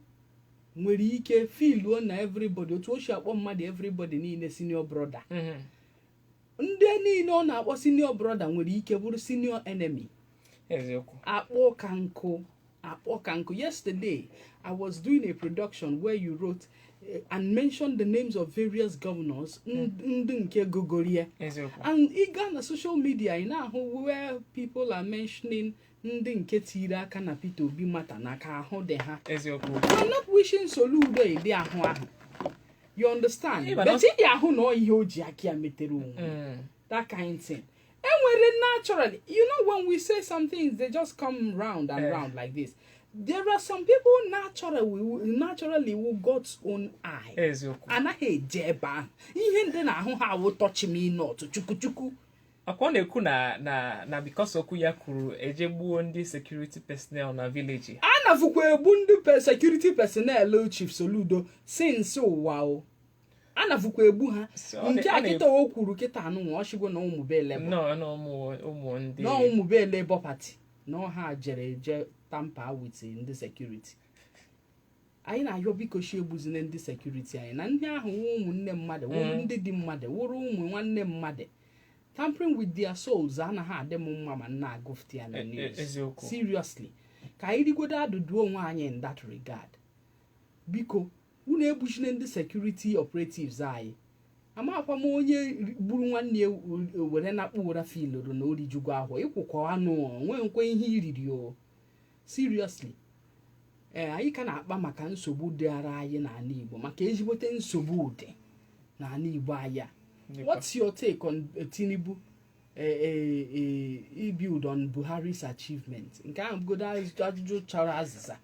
where he can feel one everybody, to wash up one mother, everybody need a senior brother. Ndeni no na akpọ senior brother nwere ike bụrụ senior enemy. Akpọ kanko. Yesterday, I was doing a production where you wrote and mentioned the names of various governors. Ndị nke gogorie. And ịga na social media, you know where people are mentioning ndị nke tiri aka na Peter Obi mata na ka ahụ dị ha. I'm not wishing Soludo ide ahụ ahụ. You understand? But in the ahụ no ihe oji akia meteru. That kind of thing. And when naturally, you know, when we say some things, they just come round and round like this. There are some people naturally who God's own eye. And I hate jeba. Even then, I don't touch me not to chuku. Akwane kuna na because okuya kuru ejebu ndi security personnel na village. Ana fukwe bundu security personnel Chief Soludo since wow. Ana fukwe ebu ha. Nke akita okuru kita anu nwa oshigo na umube labor. No umu ndi. No umube labor party. No ha je tamper with the security. Anyị na-ayọ biko shi ebuzine ndị security anyị na ndị ahụ ụmụnne mmadụ, ndị dị mmadụ, wụrụ ụmụ nwanne mmadụ. Tampering with their souls, anaghị adị m mma ma nna agụfti ya na news. Seriously. Ka anyị rigodo adụduo onwe anyị in that regard. Biko, unu ebuchine ndị security operatives anyị. Amakwa m onye gburu nwanne were na-akpụ ụra filoro na orijugo ahụ. Ịkwụkọ anụ nwee nkwe ihe iriri o. Seriously. Anyị ka na-akpa maka nsogbu dịara anyị n'ala Igbo, maka ezigbote nsogbu dị n'ala Igbo anyị. What's your take on Tinubu build on Buhari's achievement? Nke ahụ godo ajụjụ chọrọ azịza.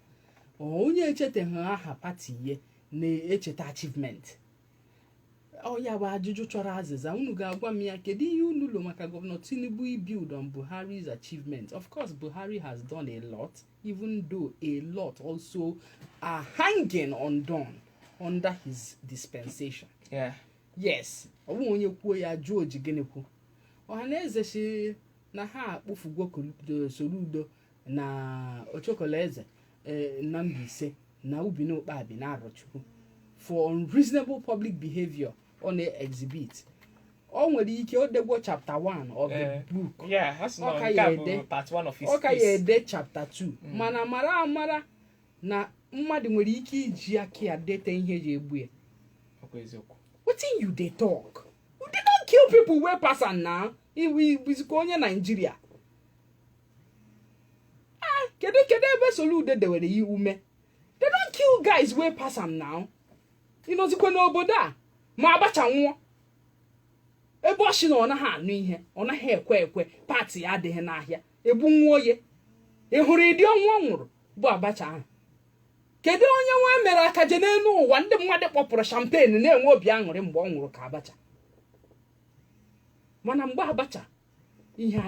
Onye echeteghị aha pati ye na-echeta achievement. Ya bụ ajụjụ chọrọ azịza. Unu ga-agwa m ya kedu ihe unu lo maka Governor Tinubu build on Buhari's achievement. Of course, Buhari has done a lot, even though a lot also are hanging undone under his dispensation. Yeah. Yes. Owu onye kwuo ya George Genekwu. Ohanaeze si na ha akpụfugo Soludo na Ochokoleze na Mbise na Ubino Okpabi na Arochukwu for unreasonable public behavior on a exhibit. O nwere ike odegwo chapter 1 of the book. Yeah, that's not part 1 of his piece. Ede chapter 2. Mana mara na mmadụ nwere ike iji aka ya dete ihe ji egbu ya. What in you they talk? You did not kill people where person now. We onye Nigeria. Kede ebe Soludo de were yi ume. They don't kill guys where person now. You know zikwe n'obodo a. Ma Abacha nwụọ. Ebe oshi na ona ha anu ihe, ona ha ekwe party adịghị n'ahịa. Ebu nwụọ ye. E hụrụ ịdị ọnwụ nwụrụ bụ Abacha ahụ. Kedu onye nwe mere aka je n'elu ụwa ndị mmadụ kpọpụrụ champagne na-enwe obi aṅụrị mgbe ọ nwụrụ ka Abacha. Mana mgbe Abacha ihe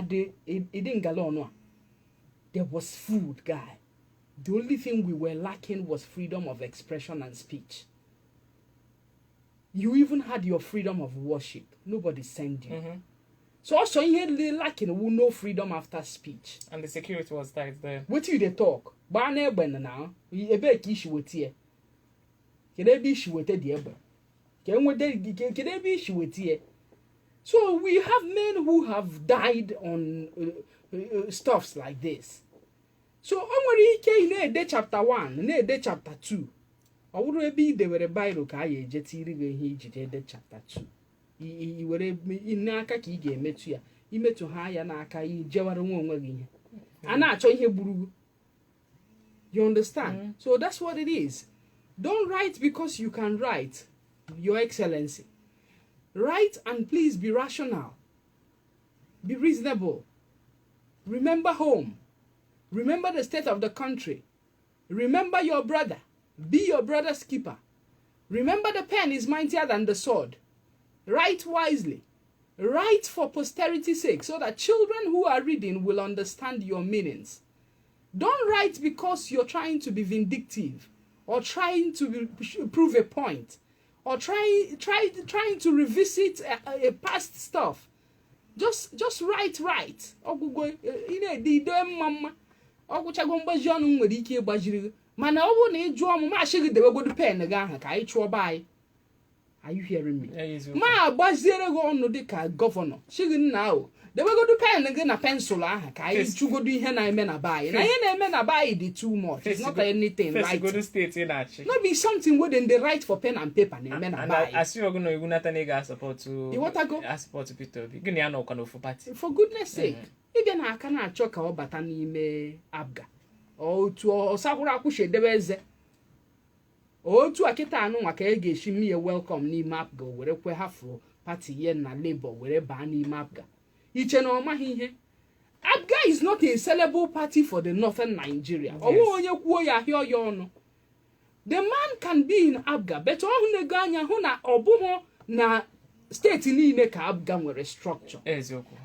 ịdị ngala ọnụ a. There was food, guy. The only thing we were lacking was freedom of expression and speech. you even had your freedom of worship. Nobody sent you. So also here lacking no freedom after speech. And the security was tight there. What you they talk? Bana ben now. You be issue with here. Can there be issue with the ebe? Can there be issue with here? So we have men who have died on stuffs like this. So onwere ike chapter 1, na chapter 2. I would be they were a Bible ka ye jetiri he jide chapter 2. I were in aka ka ige emetu ya. Imetu ha ya na aka I jewara nwe gị ihe. Ana achọ ihe buru. You understand? So that's what it is. Don't write because you can write, Your Excellency. Write and please be rational. Be reasonable. Remember home. Remember the state of the country. Remember your brother. Be your brother's keeper. Remember the pen is mightier than the sword. Write wisely. Write for posterity's sake so that children who are reading will understand your meanings. Don't write because you're trying to be vindictive or trying to prove a point or trying to revisit a past stuff. Just write. Mana owo na eju omu ma shigi dewe godu pen ga aha ka ichu bai. Are you hearing me? Ma agbaziere go onu dị ka governor. Shigi nna o. Dewe godu pen ga na pencil aha ka ichu godu ihe na eme na bai. Na ihe na eme na bai dị too much. It's not anything right. Go to state in achi. No be something where they write for pen and paper na eme na bai. As you go no you nata nega support to. You want to go? Support to Peter Obi. Gini ya no kwano for party. For goodness sake. Ị na aka na achọ ka ọ bata n'ime Abga. Otu osakwuru akwụshe debe eze otu akịta anụ maka ga-eshi mmie welcome n'ime Abga were kwe hafụ party ye na Labour were baa n'ime Abga iche na ọmaghị ihe Abga is not a sellable party for the northern Nigeria ọwụ onye kwuo ya ahịa ya ọnụ the man can be in Abga but ọ hụ na-ego anya hụ na ọ bụghị na steeti niile ka Abga nwere structure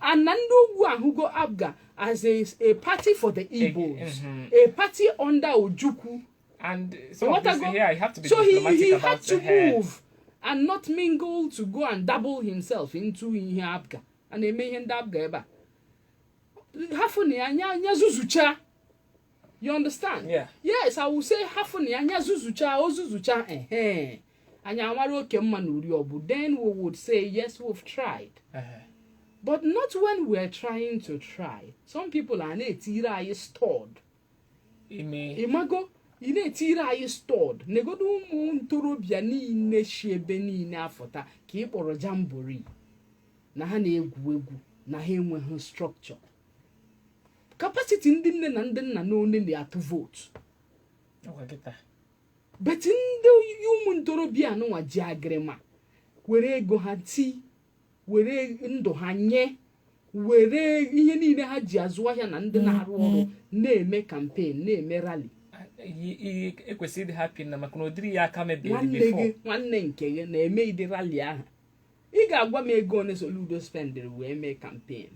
and na ndị ugwu ahụgo Abga as a party for the Igbos, a party under Ojukwu. And so here I have to be so diplomatic he about had to move and not mingle to go and double himself into Abga. And they made him Abga eba. Hafuni anya zuzucha. You understand? Yeah. Yes, I will say hafuni anya zuzucha o zuzucha anya amaro oke mma n'uri obu. Then we would say yes, we've tried. But not when we're trying to try. Some people are not stored. Imago, you stored. Negodu muntorobia ni shebe ni afota ki kporo jamboree. Na ha na-egwu na ha enweghị structure. Capacity ndị nne na ndị nna n'one na-atụ vote. But ndị ụmụ ntorobịa anụnwa ji agrema were ego ha ti were ndụ ha nye were ihe niile ha ji azụ ahịa na ndị na-arụ ọrụ na-eme campaign na-eme rally. Ekwesịrị happy na maka na odiri ya aka mebiri before. Nwanne nke gị na-eme ịdị rally ahụ. Ị ga-agwa m ego one Soludo spendere wee mee campaign.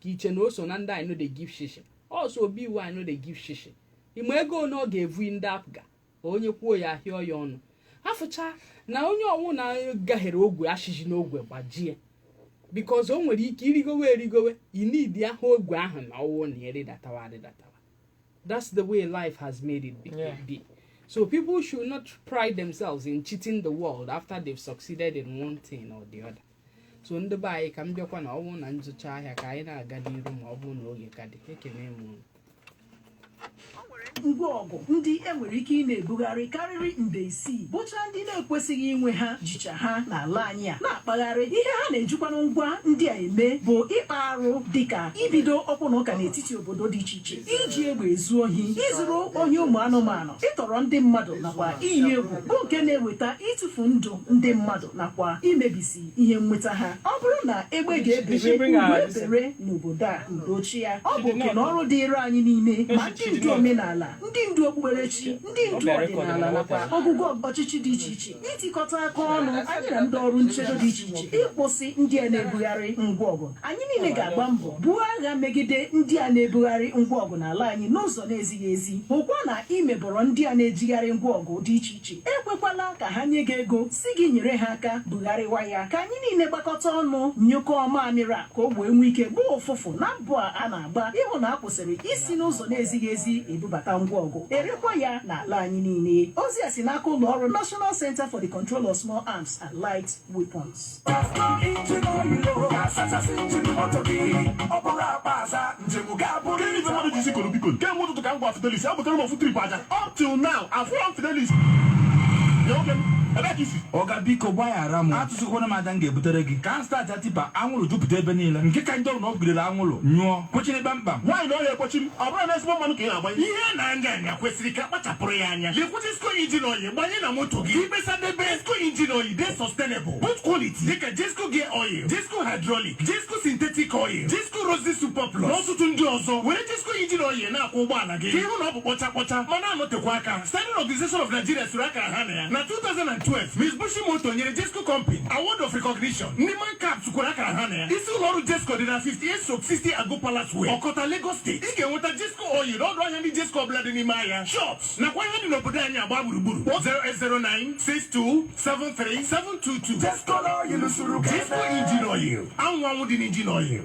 Ka iche na o so na ndị anyị no dey give shishi. Also obi iwu anyị no dey give shishi. Imo ego one ọ ga-evu ndị Abga. Onye kwuo ya ahịa ọya ọnụ. Afụcha na onye ọnwụ na gahere ogwe ashiji n'ogwe gbajie. Because o nwere ike irigowe you need ya ogwe ahụ na ọwụ na eredatawa. That's the way life has made it be. So people should not pride themselves in cheating the world after they've succeeded in one thing or the other. So ndị be anyị ka m bịakwa na ọwụ na nzụcha ahịa ka anyị na-aga n'iru ma ọ bụrụ na oge ka dị. Ekene m. Ngwa ọgụ ndị enwere ike ị na-ebugharị karịrị nde 6 bụcha ndị na-ekwesịghị inwe ha jicha ha n'ala anyị a na-akpagharị ihe ha na-ejikwanụ ngwa ndị a eme bụ ịkpa arụ dịka ibido ọkwụ na ụka n'etiti obodo dị iche iche iji egbe ezu ohi izuru ohi ụmụ anụmanụ ịtọrọ ndị mmadụ nakwa iyi egwu bụ nke na-eweta ịtụfu ndụ ndị mmadụ nakwa imebisi ihe nnweta ha ọ bụrụ na egbe ga-ebere n'obodo a udochi ya ọ bụ oke na ọrụ dịịrị anyị niile ma ndị ndu omenala amaala ndị ndu okpukperechi ndị ndu ọdịnala nakwa ọgụgụ ọchịchị dị iche iche itikọta aka ọnụ anyị na ndị ọrụ nchedo dị iche iche ịkwụsị ndị a na-ebugharị ngwa ọgụ. Anyị niile ga-agba mbọ buo agha megide ndị a na-ebugharị ngwa ọgụ n'ala anyị n'ụzọ na-ezighị ezi. Hụkwa na imebọrọ ndị a na-ejigharị ngwa ọgụ dị iche iche. Ekwekwala ka ha nye gị ego si gị nyere ha aka bugharịwa ya. Ka anyị niile gbakọta ọnụ nyụkọ mamịrị a ka o wee nwee ike gbuo ụfụfụ na mbụ a na-agba ịhụ na a kwụsịrị isi n'ụzọ na-ezighị ezi ebubata ngwa ọgụ erekwa ya n'ala anyị niile. Ozi a si n'aka ụlọ ọrụ National Center for the Control of Small Arms and Light Weapons. Up till now, I've won Fidelis. Oga biko gbaghara m atụsịkwana m aja m ga-ebutere gị ka m start tipa anwụrụ jupụta ebe niile nke ka ndị ọrụ na ọ gidere anwụrụ nyụọ kwechiri kpamkpam nwaanyị na ọya ekpochiri ọ bụrụ na ezigbo mmanụ ka ị na-agbanye ihe na-anya anya kwesịrị ka kpachapụrụ ya anya lekwute Jesco injin oyi gbanye na moto gị ikpesadebe Jesco injin oyi dị sustainable both quality dịka Jesco gear oil, Jesco hydraulic, Jesco synthetic oil, Jesco rosy super plus na ọtụtụ ndị ọzọ. Were Jesco injin oyi na-akwụ ụgbọala gị ka ịhụ na ọ bụ kpọcha kpọcha ma na-anọtekwa aka. Standard Organization of Nigeria sụrụ akara ha na ya na 2012 Miss Bushi Moto nyere Jesco Company Award of Recognition. Ndị man caps kwara akara ha na ya. Isi ụlọ ọrụ Jesco dị na 58/60 Ago Palace Way, Okota, Lagos State. Ị ga-enweta Jesco oyi n'ọdụ ahịa ndị Jesco ọbụla dị n'ime ahịa, shops nakwa ihe dị n'obodo anyị agba gburugburu. 08096273722. Jesco oil suru Jesco engine oil. Anwụ dị n'engine oil.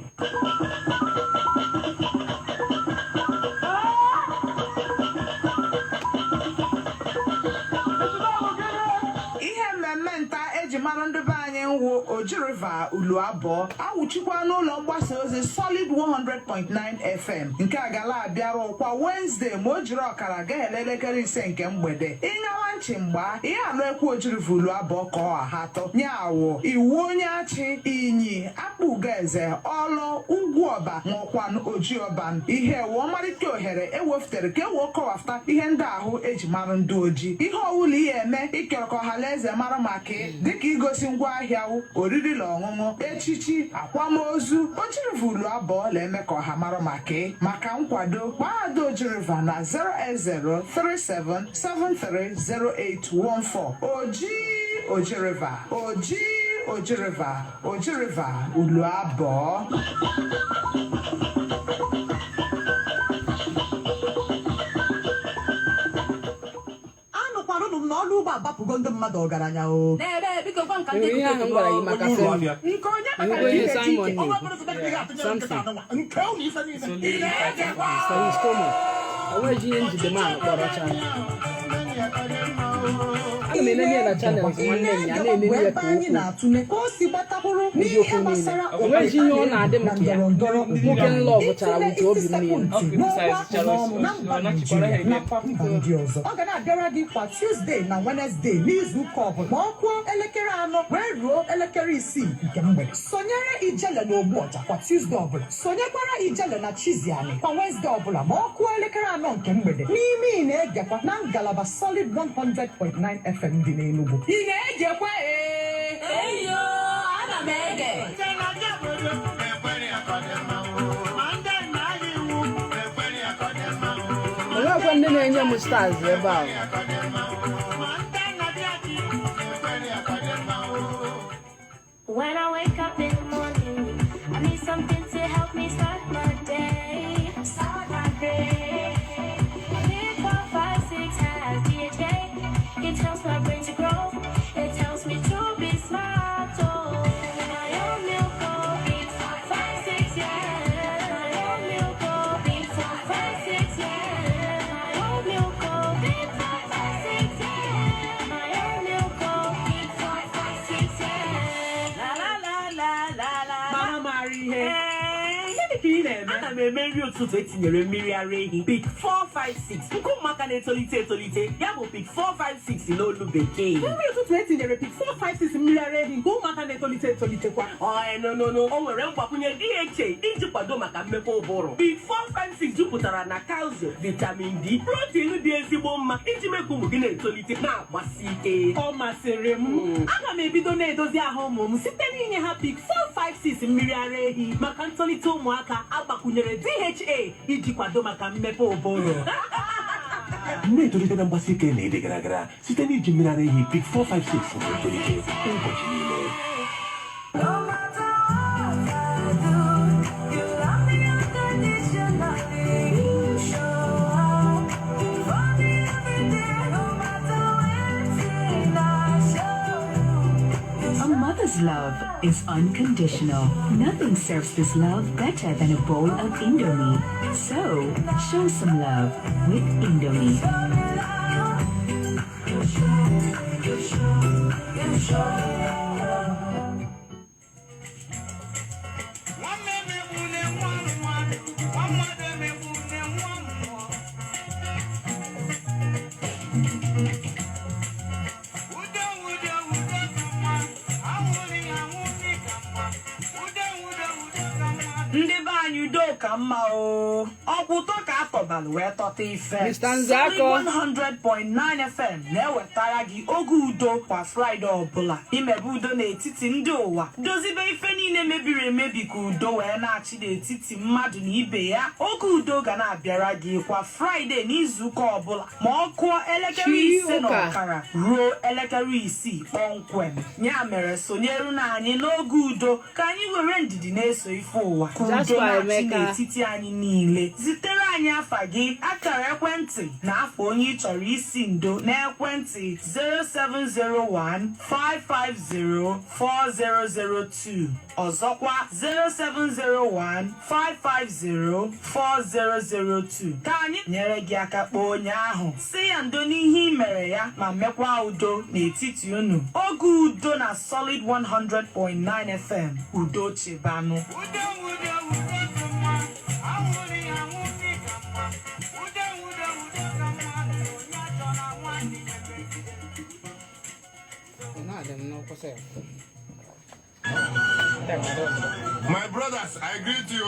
mara ndị be anyị nwụ Ojiriva Ulu Abụọ awụchikwa n'ụlọ mgbasa ozi Solid 100.9 FM nke a gala abịara ụkwa Wednesday ma o jiri ọkara gaa elekere 5 nke mgbede. Ịnyawa ntị mgba ihe alụ ekwu Ojiriva Ulu Abụọ ka ọ ahatọ nyawo iwu onye achị inyi akpụgaeze ọlụ ugwu ọba nwụkwan Ojioban ihe ewe ọmarịta ohere eweftere ka ewe kọwafta ihe ndị ahụ eji mara ndị oji ihe ọwụla ihe eme ịkọrọkọ ọhalaeze mara maka dịka igosi ngwa ahịa oriri na ọṅụṅụ echichi akwamozu. Ojiriva Ulu Abụọ na-eme ka ọha mara maka nkwado gbado Ojiriva na 08037730814 Ojiriva Ojiriva Ulu Abụọ. n'ọnụ ụgbọ agbapụgo ndị mmadụ ọgaranya o. N'ebe biko kwa nka ndị nke gwara yi maka fe. Nke onye maka ihe Simon ọ bụrụ na ndị ga-atụnye nke ọ ife niile. Onwe ji ihe njide ma kpọrọ cha. Ana m enenye na channels nwanne m ya na-enenye ya ka anyị na-atụle ka o si gbatakwuru n'ihe gbasara onwe ji ihe ọ na-adị m ka ya nwoke nlọ bụchara nke obi m niile. Ọ ga na-abịara gị kwa Tuesday na Wednesday n'izu ụka ọbụla ma ọ kụọ elekere 4 wee ruo elekere 6 nke mgbede. Sonyere Ijele na Ogbuọja kwa Tuesday ọbụla. Sonyekwara Ijele na Chiziani kwa Wednesday ọbụla ma ọ kụọ elekere 4 nke mgbede. N'ime ị na-egekwa na ngalaba Solid 100.9 FM dị n'Enugu. Ị na-egekwa eyo ana m ege. Onwekwa ndị na-enye m stars ebe ahụ. When I wake up in the morning, I need something to help me start my day. Start my day. Pick 4, 5, 6 has DHA. It helps my brain to grow. It helps me to be smart. Oh, my own milk, oh, beat 4, 5, 6, yeah. My own milk, oh, beat 4, 5, 6, yeah. My own milk, oh, beat 4, 5, 6, yeah. My own milk, oh, beat 4, 5, 6, yeah. La la la la la la. Mama Marie. Ana m eme nri ụtụtụ etinyere mmiri ara ehi Peak 456 nke ụmụaka na-etolite etolite ya bụ Peak 456 n'olu bekee. Nri ụtụtụ etinyere Peak 456 mmiri ara ehi nke ụmụaka na-etolite etolitekwa. No o nwere mgbakwunye DHA iji kwado maka mmepe ụbụrụ. Peak 456 jupụtara na calcium, vitamin D, protein dị ezigbo mma iji mee ka ụmụ gị na-etolite na-agbasi ike. Ọ masịrị m. Aga m ebido na-edozi ahụ ụmụ m site n'inye ha Peak 456 mmiri ara ehi maka ntolite ụmụaka agbakwunyere DHA iji kwado maka mmepe ụbụrụ. Na-etolite na mgbasi ike na ịdị gara gara site n'iji mmiri ara ehi Peak 456 na-etolite ụbọchị niile. Mother's love is unconditional. Nothing serves this love better than a bowl of Indomie. So, show some love with Indomie. Ndị be anyị udo ka mma o. Ọkwụtọ ka atọbalụ wee tọta ife. Mr. Nzako. 100.9 FM na-ewetara gị oge udo kwa Fraịde ọbụla. Imebe udo n'etiti ndị ụwa. Dozibe ife niile mebiri emebi ka udo wee na-achị n'etiti mmadụ na ibe ya. Oge udo ga na-abịara gị kwa Fraịde n'izuụka ọbụla ma ọ kụọ elekere 5:30 ruo elekere 6 kpọmkwem. Ya mere sonyeru na anyị n'oge udo ka anyị were ndidi na-eso ife ụwa. Udo na-achị n'etiti anyị niile. Zitere anyị afa gị, akara ekwentị na afọ onye ị chọrọ isi ndo n'ekwentị 07015504002. Ọzọkwa 07015504002. Ka anyị nyere gị aka kpọọ onye ahụ si ya ndo n'ihe i mere ya ma mekwa udo n'etiti unu. Oge udo na Solid 100.9 FM. Udo Chibanụ. My brothers, I greet you.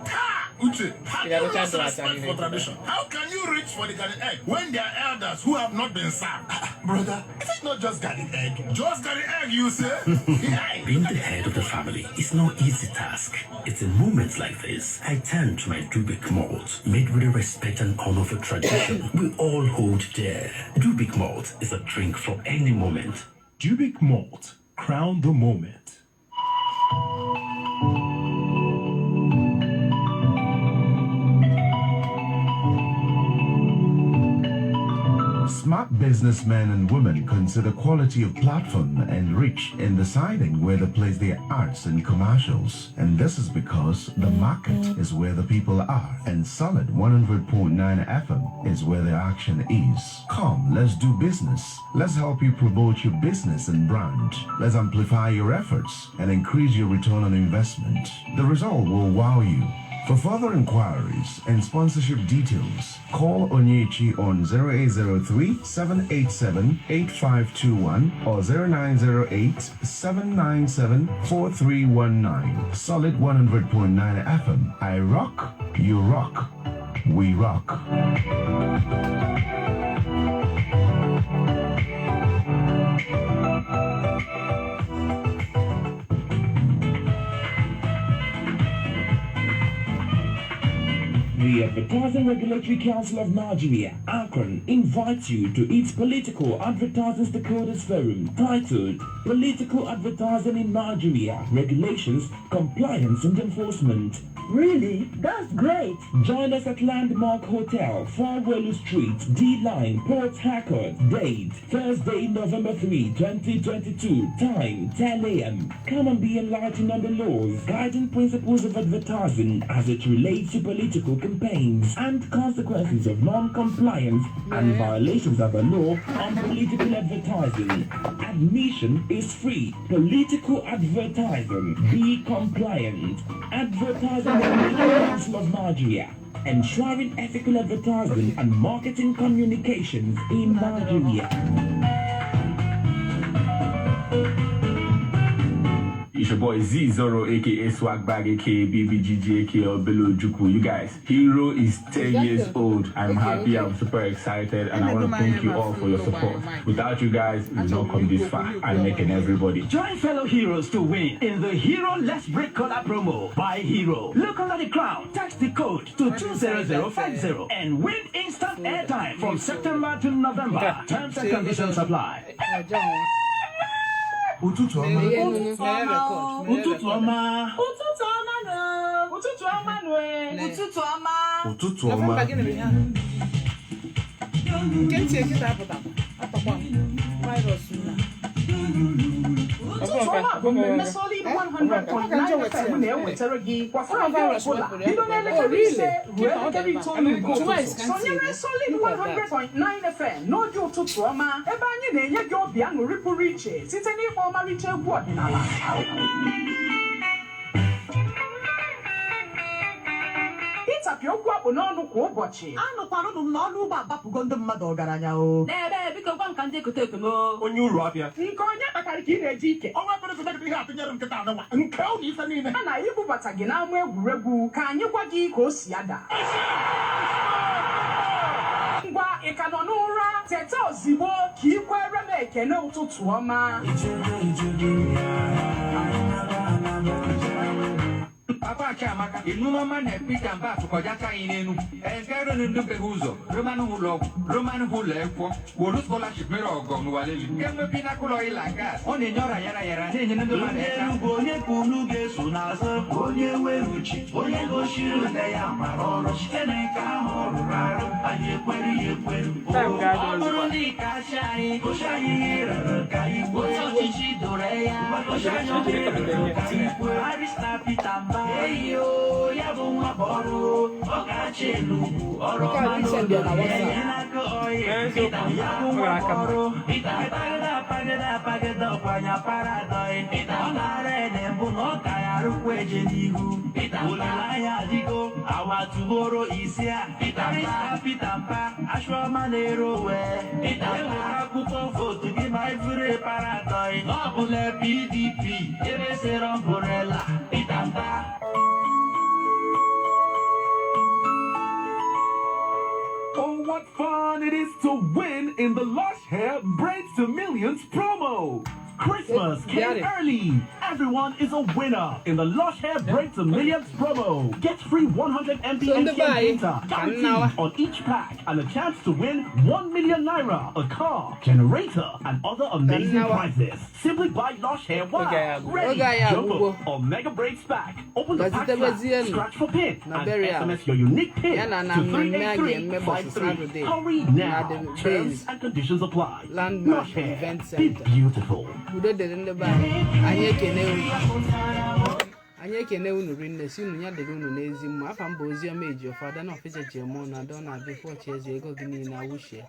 Ha! Uche, have you lost respect for tradition? How can you reach for the garden egg when there are elders who have not been served? Brother, is it not just garden egg? Just garden egg, you say? Being the head of the family is no easy task. It's in moments like this I turn to my Dubik malt, made with the respect and honor of a tradition we all hold dear. Dubik malt is a drink for any moment. Dubik malt, crown the moment. Smart businessmen and women consider quality of platform and reach in deciding where to place their arts and commercials. And this is because the market is where the people are, and Solid 100.9 FM is where the action is. Come, let's do business. Let's help you promote your business and brand. Let's amplify your efforts and increase your return on investment. The result will wow you. For further inquiries and sponsorship details, call Onyechi on 0803-787-8521 or 0908-797-4319. Solid 100.9 FM. I rock, you rock, we rock. The Advertising Regulatory Council of Nigeria, Akron, invites you to its Political Advertising Stakeholders Forum titled Political Advertising in Nigeria, Regulations, Compliance and Enforcement. Really? That's great. Join us at Landmark Hotel, 4 Welu Street, D-Line, Port Harcourt. Date, Thursday, November 3, 2022. Time, 10 a.m. Come and be enlightened on the laws, guiding principles of advertising as it relates to political campaigns and consequences of non-compliance and violations of the law on political advertising. Admission is free. Political advertising. Be compliant. Advertising Council of Nigeria, ensuring ethical advertising and marketing communications in Nigeria. It's your boy Z0 aka Swagbag aka BBGG aka Obelo Juku. You guys, Hero is 10 years old. I'm happy, I'm super excited, and I want to thank you all for your support. Without you guys, we will not come this far. I'm making everybody. Join fellow heroes to win in the Hero Let's Break Collab promo by Hero. Look under the crown, text the code to 20050 and win instant airtime from September to November. Terms and conditions apply. Ụtụtụ ọma. Ụtụtụ ọma. Ụtụtụ ọma. mmemme Solid 100.9 FM na-ewetara gị kwa Fraịde ọbụla bido n'elekere ise ruo elekere itoolu nke ụtụtụ. Sonyere Solid 100.9 FM n'oge ụtụtụ ọma ebe anyị na-enye gị obi aṅụrị pụrụ iche site n'ịkpọ ọmarịcha egwu ọdịnala. Ịtapị okwu akpụ n'ọnụ kwa ụbọchị. Anụkwara ụnụ m n'ọnụ ụgbọ agbapụgo ndị mmadụ ọgaranya o. N'ebe biko gwa nka ndị ekote eko m. Onye uru abịa. Nke onye kpatara ka ị na-eji ike. Ọnwa ekpere sọdọ ihe atụnyere m nkịta anụnwa. Nke ụlọ ife niile. A na-ibubata gị n'ama egwuregwu ka anyị gwa gị ka o si ada. Ngwa ị ka nọ n'ụra teta ozigbo ka ị kwere m ekele ụtụtụ ọma. Papa Chiamaka, Ilumama na Peter Mba tụkọjata anyị n'enu. Nke rụrụ ndị beghị ụzọ, Roman ụlọ ọgwụ, Roman ụlọ ekwo, wolu scholarship mere ọgọ n'ụwaleli. Nke mgbe pinakụlọ ịla gas, ọ na-enye ọra yara yara na-enye ndị mmadụ aka. Onye kwuru ga-eso n'azụ, onye nwere uche, onye gosiri nne ya mara ọrụ, site n'ike ahụ ọ rụrụ arụ, anyị ekwere ya ekwere. Ọ bụrụ na ike achị anyị, gosi anyị ihe rere ka anyị kwuo. Onye ọchịchị doro ya, gosi anyị ihe rere ka anyị kwuo. Arịsta Peter Mba. Eyo, ya bụ nwa bọrụ, ọ ga-achị elu ugwu, ọrụ ọma n'oge enye n'aka oyi. Pita ya bụ nwa bọrụ, Pita apagide ọkwanya paradọị. Pita ọ na-ara ene mbụ na ọ ka ya arụkwa eje n'ihu. Pita olileanya adịgo, awa tụboro isi a. Pita Mpa, ashụọma na-ere owe. Pita ewere akwụkwọ vootu gị ma ifure paradọị. Ọ bụla PDP, ebe sere ọmbrela. Pita Mpa. Oh, what fun it is to win in the Lush Hair Braids to Millions promo! Christmas came early. Everyone is a winner in the Lush Hair Braids to Millions promo. Get free 100 MB NCM data guaranteed on each pack and a chance to win 1 million naira, a car, generator, and other amazing prizes. Simply buy Lush Hair Wow, Ready, Jumbo, or Mega Braids pack. Open the pack flap, scratch for pin, and SMS your unique pin to 38353. Hurry now. Terms and conditions apply. Lush Hair, be beautiful. Anyị ekene unu rinne si unu ya dịrị unu n'ezi mma afa mba oziọma eji ọfada na ọfịja ji eme na adọ na bifọchi eze ego gị niile awụchie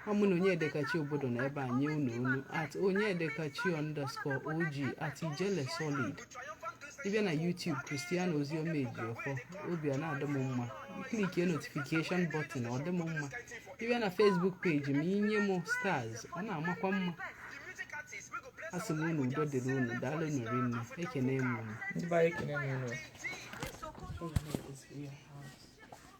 ọmụ na onye edekachi obodo na ebe anyị unu at onye edekachi _OG at ijele solid ịbịa na YouTube Christian oziọma eji ọfọ obi a na-adị m mma klikie notification button ọ dị m mma ịbịa na Facebook page m inye m stars ọ na-amakwa mma asị m unu udo dịrị unu daalụ unu rinne ekene m unu.